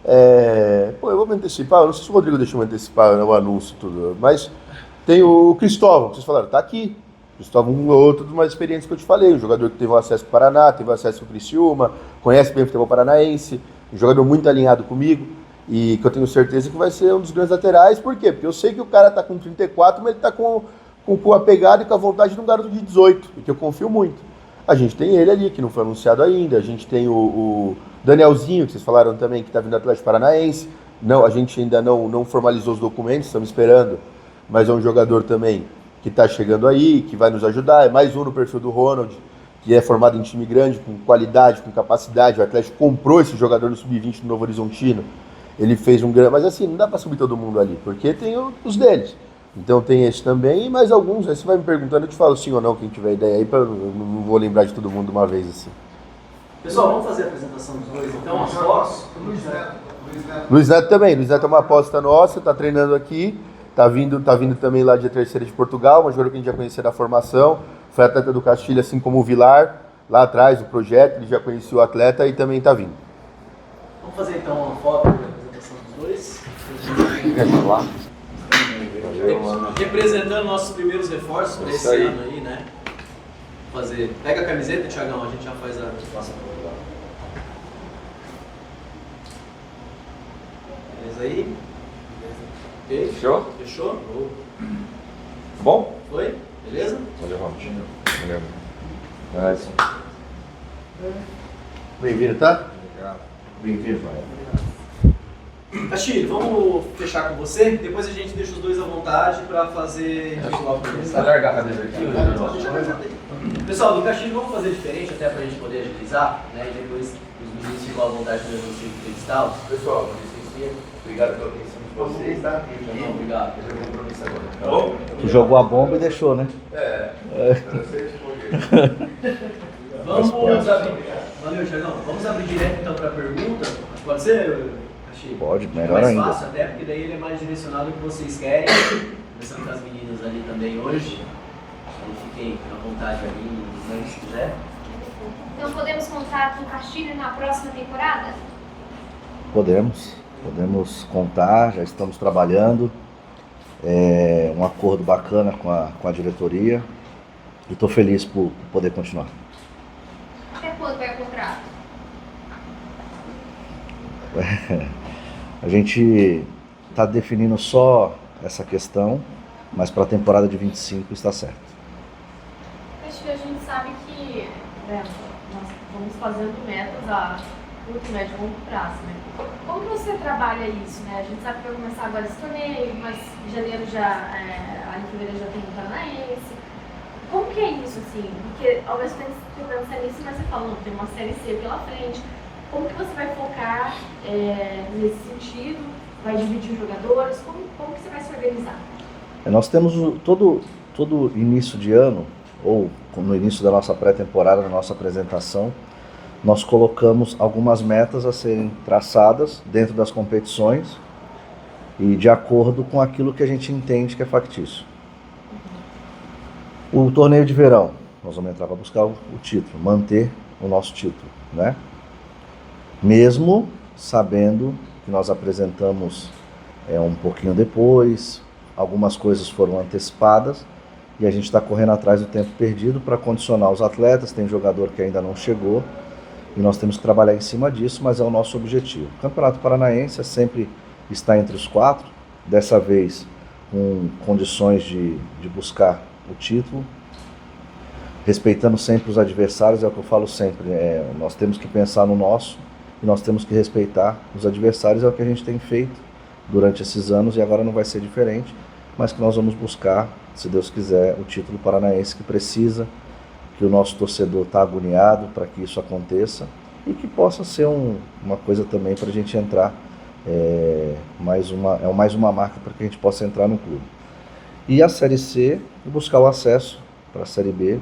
Eu vou me antecipar. Eu não sei se o Rodrigo deixou me antecipar o anúncio tudo. Mas tem o Cristóvão, vocês falaram, está aqui. Cristóvão, um ou outro dos mais experientes que eu te falei, um jogador que teve acesso ao Paraná, teve acesso ao Criciúma, conhece bem o futebol paranaense, um jogador muito alinhado comigo e que eu tenho certeza que vai ser um dos grandes laterais. Por quê? Porque eu sei que o cara está com 34, mas ele está com a pegada e com a vontade de um garoto de 18, e que eu confio muito. A gente tem ele ali, que não foi anunciado ainda, a gente tem o Danielzinho, que vocês falaram também, que está vindo do Atlético Paranaense. Não, a gente ainda não formalizou os documentos, estamos esperando, mas é um jogador também que está chegando aí, que vai nos ajudar. É mais um no perfil do Ronald, que é formado em time grande, com qualidade, com capacidade. O Atlético comprou esse jogador no Sub-20 do Novo Horizontino. Ele fez um grande... Mas assim, não dá para subir todo mundo ali, porque tem os deles. Então tem esse também e mais alguns. Aí você vai me perguntando, eu te falo sim ou não, quem tiver ideia aí, eu não vou lembrar de todo mundo de uma vez assim. Pessoal, vamos fazer a apresentação dos dois então, as fotos. Luiz Neto também. Luiz Neto é uma aposta nossa, está treinando aqui. Tá vindo também lá de Terceira de Portugal, um jogador que a gente já conhecia da formação, foi atleta do Castilho, assim como o Vilar, lá atrás, do projeto, ele já conhecia o atleta e também está vindo. Vamos fazer então uma foto da apresentação dos dois. Representando nossos primeiros reforços para esse ano aí, né? Pega a camiseta, Thiagão, a gente já faz a passa para lá. Beleza aí? Okay. Fechou? Fechou? Bom? Foi? Beleza? Valeu, Valeu. Bem-vindo, tá? Obrigado. Bem-vindo, vai. Castilho, vamos fechar com você, depois a gente deixa os dois à vontade para fazer... Tá largar a cadeira aqui? Pessoal, do Castilho vamos fazer diferente, até para a gente poder agilizar, né? E depois os meninos ficam à vontade para você entrevistá-los. Pessoal, licencinha, obrigado pela atenção de vocês, tá? Não, obrigado. Eu tenho um compromisso agora. Tá bom? Tu jogou a bomba e deixou, né? Eu sei responder. Vamos abrir. Valeu, Thiagão. Vamos abrir direto então para a pergunta. Pode ser, Castilho? Pode, melhor mais ainda. Mais fácil até, porque daí ele é mais direcionado ao que vocês querem. Começando com as meninas ali também hoje. Então fiquem à vontade ali, né, se quiser. Então podemos contar com o Castilho na próxima temporada? Podemos contar, já estamos trabalhando. É um acordo bacana com a diretoria e estou feliz por poder continuar. Até quando vai o contrato? A gente está definindo só essa questão, mas para a temporada de 25 está certo. Castilho, a gente sabe que nós vamos fazendo metas a curto, médio e longo prazo, né? Como que você trabalha isso, né? A gente sabe que vai começar agora esse torneio, mas em janeiro já, ali em fevereiro já tem o Paranaense. Como que é isso, assim? Porque ao mesmo tempo você está pensando nisso, mas você fala, não, tem uma Série C pela frente. Como que você vai focar nesse sentido? Vai dividir os jogadores? Como que você vai se organizar? Nós temos todo início de ano, ou no início da nossa pré-temporada, na nossa apresentação, nós colocamos algumas metas a serem traçadas dentro das competições e de acordo com aquilo que a gente entende que é factício. O torneio de verão, nós vamos entrar para buscar o título, manter o nosso título, né? Mesmo sabendo que nós apresentamos um pouquinho depois, algumas coisas foram antecipadas e a gente está correndo atrás do tempo perdido para condicionar os atletas. Tem jogador que ainda não chegou e nós temos que trabalhar em cima disso, mas é o nosso objetivo. O Campeonato Paranaense sempre está entre os 4, dessa vez com condições de buscar o título, respeitando sempre os adversários. É o que eu falo sempre, nós temos que pensar no nosso e nós temos que respeitar os adversários. É o que a gente tem feito durante esses anos e agora não vai ser diferente, mas que nós vamos buscar, se Deus quiser, o título paranaense que precisa, que o nosso torcedor está agoniado para que isso aconteça e que possa ser uma coisa também para a gente entrar, mais uma marca para que a gente possa entrar no clube. E a Série C, buscar o acesso para a Série B,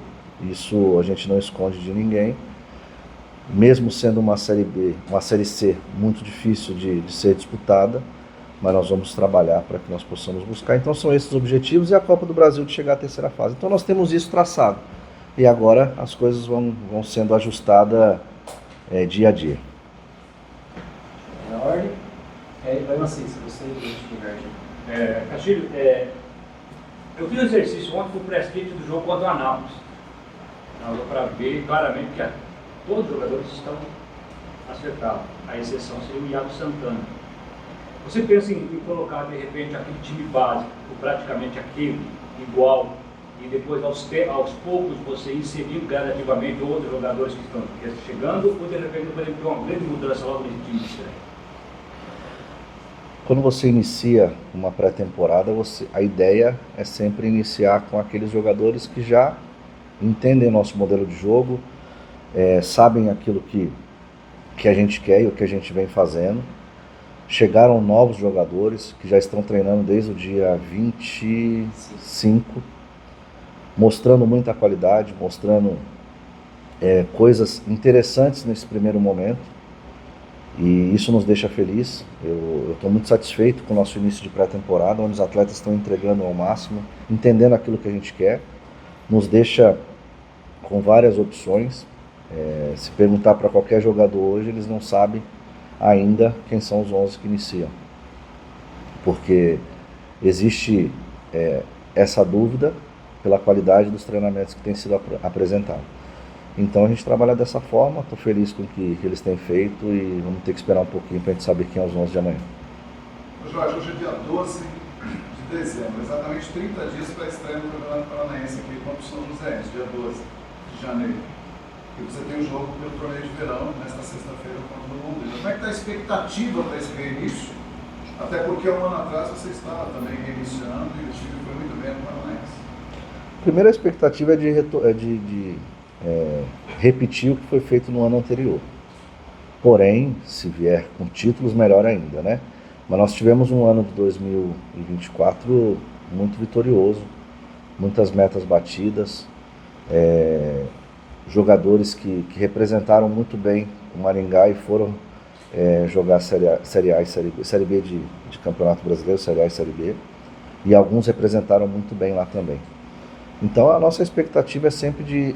isso a gente não esconde de ninguém, mesmo sendo uma Série B, uma Série C muito difícil de ser disputada, mas nós vamos trabalhar para que nós possamos buscar. Então são esses os objetivos e a Copa do Brasil de chegar à terceira fase. Então nós temos isso traçado e agora as coisas vão sendo ajustadas dia a dia. Na ordem, vai Maciço, você e o Gilberto. Castilho, eu fiz um exercício ontem com o pré-script do jogo contra o Anápolis, para ver claramente que todos os jogadores estão acertados, a exceção seria o Iago Santana. Você pensa em colocar de repente aquele time básico, ou praticamente aquele igual, e depois aos poucos você inserir gradativamente outros jogadores que estão chegando, ou de repente podemos ter uma grande mudança logo nesse time de estreia? Quando você inicia uma pré-temporada, a ideia é sempre iniciar com aqueles jogadores que já entendem o nosso modelo de jogo, sabem aquilo que a gente quer e o que a gente vem fazendo. Chegaram novos jogadores que já estão treinando desde o dia 25, mostrando muita qualidade, mostrando coisas interessantes nesse primeiro momento. E isso nos deixa feliz. Eu estou muito satisfeito com o nosso início de pré-temporada, onde os atletas estão entregando ao máximo, entendendo aquilo que a gente quer. Nos deixa com várias opções. Se perguntar para qualquer jogador hoje, eles não sabem ainda quem são os 11 que iniciam. Porque existe essa dúvida pela qualidade dos treinamentos que têm sido apresentados. Então a gente trabalha dessa forma, estou feliz com o que eles têm feito e vamos ter que esperar um pouquinho para a gente saber quem é os 11 de amanhã. Jorge, hoje é dia 12 de dezembro, exatamente 30 dias para a estreia do Campeonato Paranaense aqui contra o São Joséense, dia 12 de janeiro. E você tem o jogo pelo torneio de verão nesta sexta-feira contra o Londrina. Como é que está a expectativa para esse reinício? Até porque um ano atrás você estava também reiniciando e o time foi muito bem no Paranaense. A primeira expectativa é de repetir o que foi feito no ano anterior. Porém, se vier com títulos, melhor ainda, né? Mas nós tivemos um ano de 2024 muito vitorioso, muitas metas batidas, jogadores que representaram muito bem o Maringá e foram jogar Série A e Série B de Campeonato Brasileiro, Série A e Série B, e alguns representaram muito bem lá também. Então a nossa expectativa é sempre de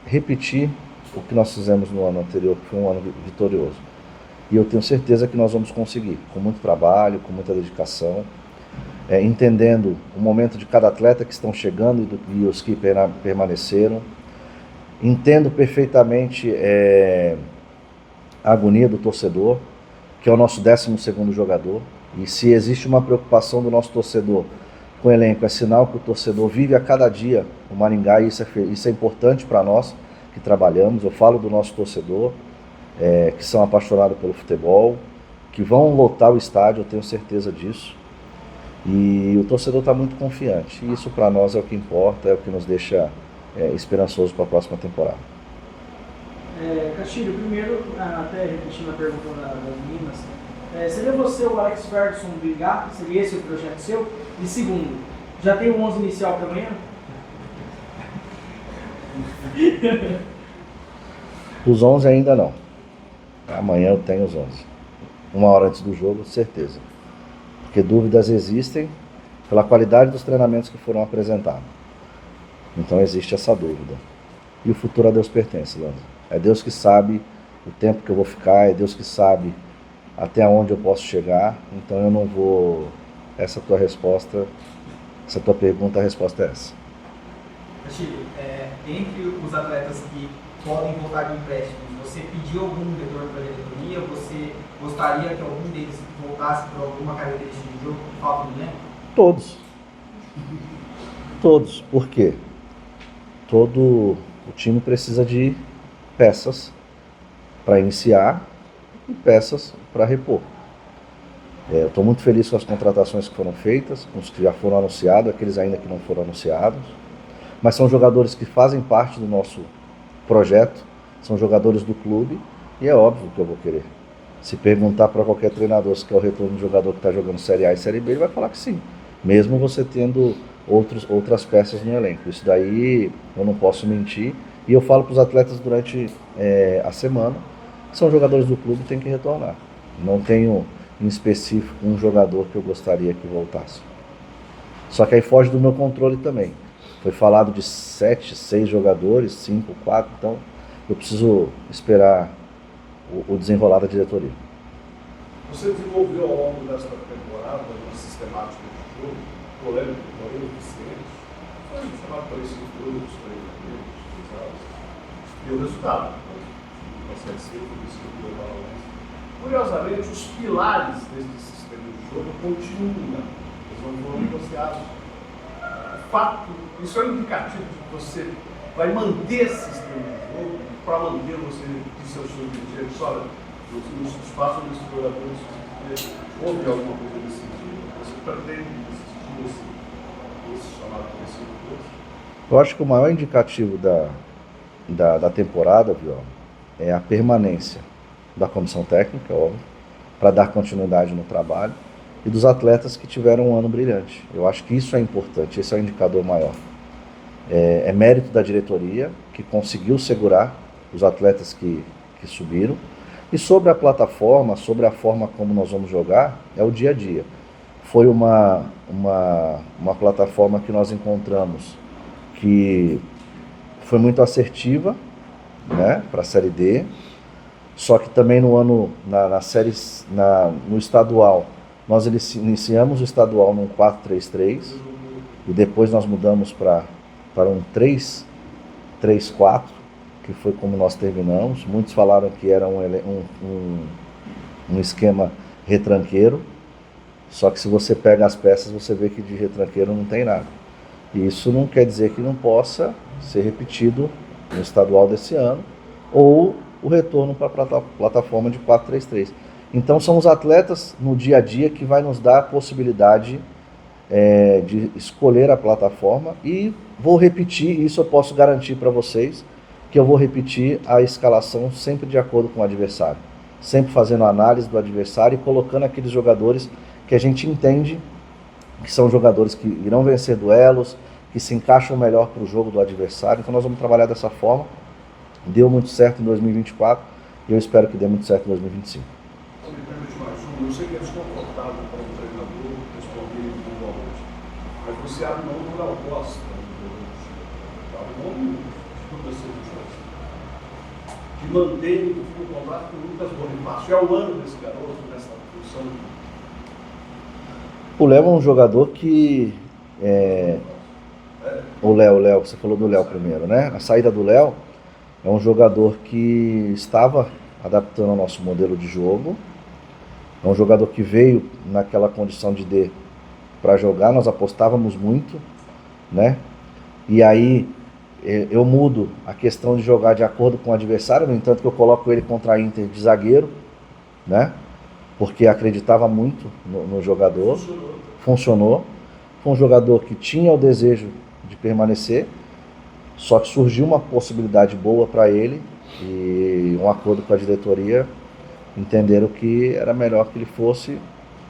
repetir o que nós fizemos no ano anterior, que foi um ano vitorioso. E eu tenho certeza que nós vamos conseguir, com muito trabalho, com muita dedicação, entendendo o momento de cada atleta que estão chegando e os que permaneceram. Entendo perfeitamente a agonia do torcedor, que é o nosso 12º jogador. E se existe uma preocupação do nosso torcedor com o elenco, é sinal que o torcedor vive a cada dia o Maringá, e isso é importante para nós que trabalhamos. Eu falo do nosso torcedor, que são apaixonados pelo futebol, que vão lotar o estádio, eu tenho certeza disso. E o torcedor está muito confiante, e isso para nós é o que importa, é o que nos deixa esperançoso para a próxima temporada. Castilho, primeiro, até repetindo a pergunta das meninas, seria você o Alex Ferguson brigar? Seria esse o projeto seu? E segundo, já tem o 11 inicial para amanhã? Os 11 ainda não. Amanhã eu tenho os 11. 1 hora antes do jogo, certeza. Porque dúvidas existem pela qualidade dos treinamentos que foram apresentados. Então existe essa dúvida. E o futuro a Deus pertence, Lanza. É Deus que sabe o tempo que eu vou ficar, é Deus que sabe até onde eu posso chegar. Então eu não vou... Essa tua resposta, essa tua pergunta, a resposta é essa. Chico, entre os atletas que podem voltar de empréstimo, você pediu algum retorno para a diretoria? Você gostaria que algum deles voltasse por alguma característica de jogo por falta do elenco? Todos. Todos. Por quê? Todo o time precisa de peças para iniciar e peças para repor. Eu estou muito feliz com as contratações que foram feitas, com os que já foram anunciados, aqueles ainda que não foram anunciados. Mas são jogadores que fazem parte do nosso projeto, são jogadores do clube e é óbvio que eu vou querer. Se perguntar para qualquer treinador se quer o retorno de jogador que está jogando Série A e Série B, ele vai falar que sim. Mesmo você tendo outras peças no elenco. Isso daí eu não posso mentir. E eu falo para os atletas durante a semana que são jogadores do clube e tem que retornar. Não tenho em específico um jogador que eu gostaria que voltasse. Só que aí foge do meu controle também. Foi falado de 7, 6 jogadores, 5, 4, então eu preciso esperar o desenrolar da diretoria. Você desenvolveu ao longo desta temporada uma sistemática de jogo, polêmico, porém eficiente. Foi chamado para esses grupos, treinamentos, e o resultado. Consegue ser global. Curiosamente, os pilares desse sistema de jogo continuam, eles não foram negociados. Fato, isso é um indicativo de que você vai manter esse sistema de jogo, para manter você de seus dirigentes. Olha, no espaço desses jogadores, houve alguma coisa nesse sentido? Você pretende desistir desse chamado princípio? Eu acho que o maior indicativo da temporada, Viola, é a permanência da comissão técnica, óbvio, para dar continuidade no trabalho, e dos atletas que tiveram um ano brilhante. Eu acho que isso é importante, esse é o indicador maior. É mérito da diretoria, que conseguiu segurar os atletas que subiram. E sobre a plataforma, sobre a forma como nós vamos jogar, é o dia a dia. Foi uma plataforma que nós encontramos que foi muito assertiva, né, para a Série D, só que também no estadual, nós iniciamos o estadual num 4-3-3 e depois nós mudamos para um 3-3-4, que foi como nós terminamos. Muitos falaram que era um esquema retranqueiro, só que se você pega as peças, você vê que de retranqueiro não tem nada. E isso não quer dizer que não possa ser repetido no estadual desse ano, ou o retorno para a plataforma de 4-3-3. Então são os atletas no dia a dia que vai nos dar a possibilidade de escolher a plataforma, e vou repetir, isso eu posso garantir para vocês, que eu vou repetir a escalação sempre de acordo com o adversário, sempre fazendo a análise do adversário e colocando aqueles jogadores que a gente entende que são jogadores que irão vencer duelos, que se encaixam melhor para o jogo do adversário. Então nós vamos trabalhar dessa forma. Deu muito certo em 2024 e eu espero que dê muito certo em 2025. Me permite mais um, eu sei que é desconfortável para um treinador responder individualmente, mas você abre mão do Léo Costa, abre mão de todas as situações, que mantém o contrato com o Lucas Bonifácio. É o ano desse garoto nessa função. O Léo é um jogador que o Léo, você falou do Léo primeiro, né? A saída do Léo é um jogador que estava adaptando ao nosso modelo de jogo. É um jogador que veio naquela condição de D para jogar, nós apostávamos muito, né? E aí eu mudo a questão de jogar de acordo com o adversário, no entanto que eu coloco ele contra a Inter de zagueiro, né? Porque acreditava muito no jogador. Funcionou. Foi um jogador que tinha o desejo de permanecer, só que surgiu uma possibilidade boa para ele e um acordo com a diretoria, entenderam que era melhor que ele fosse,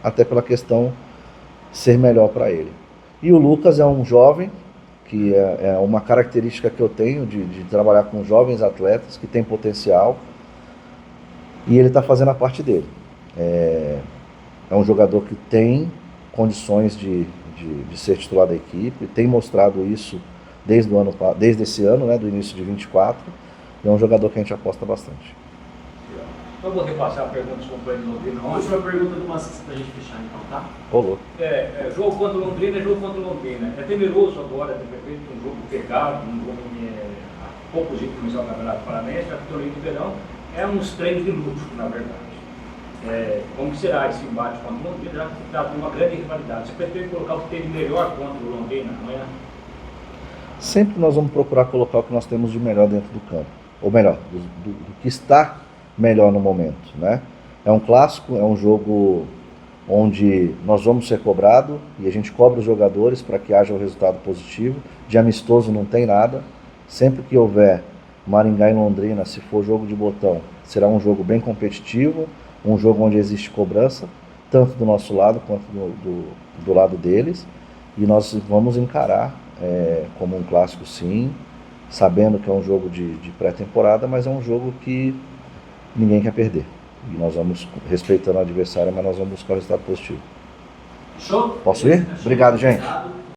até pela questão ser melhor para ele. E o Lucas é um jovem que é uma característica que eu tenho de trabalhar com jovens atletas que têm potencial, e ele está fazendo a parte dele. É um jogador que tem condições de ser titular da equipe, tem mostrado isso desde esse ano, né, do início de 24, e é um jogador que a gente aposta bastante. Eu vou repassar a pergunta dos companheiros de Londrina. A última pergunta do Maciço pra gente fechar então, tá? Rolou. Jogo contra o Londrina é jogo contra o Londrina. É temeroso agora ter feito um jogo pegado, um jogo há poucos dias que começou o Campeonato Paranaense, a torneio de verão, é uns treinos de luto, na verdade. Como que será esse embate contra o Londrina, já que está com uma grande rivalidade? Você pretende colocar o que tem de melhor contra o Londrina amanhã? Sempre nós vamos procurar colocar o que nós temos de melhor dentro do campo, ou melhor, do que está melhor no momento, né? É um clássico, é um jogo onde nós vamos ser cobrados e a gente cobra os jogadores para que haja um resultado positivo. De amistoso não tem nada. Sempre que houver Maringá e Londrina, se for jogo de botão, será um jogo bem competitivo, um jogo onde existe cobrança, tanto do nosso lado quanto do lado deles, e nós vamos encarar como um clássico, sim, sabendo que é um jogo de pré-temporada, mas é um jogo que ninguém quer perder. E nós vamos, respeitando o adversário, mas nós vamos buscar o resultado positivo. Show? Posso ir? Obrigado, gente. Obrigado.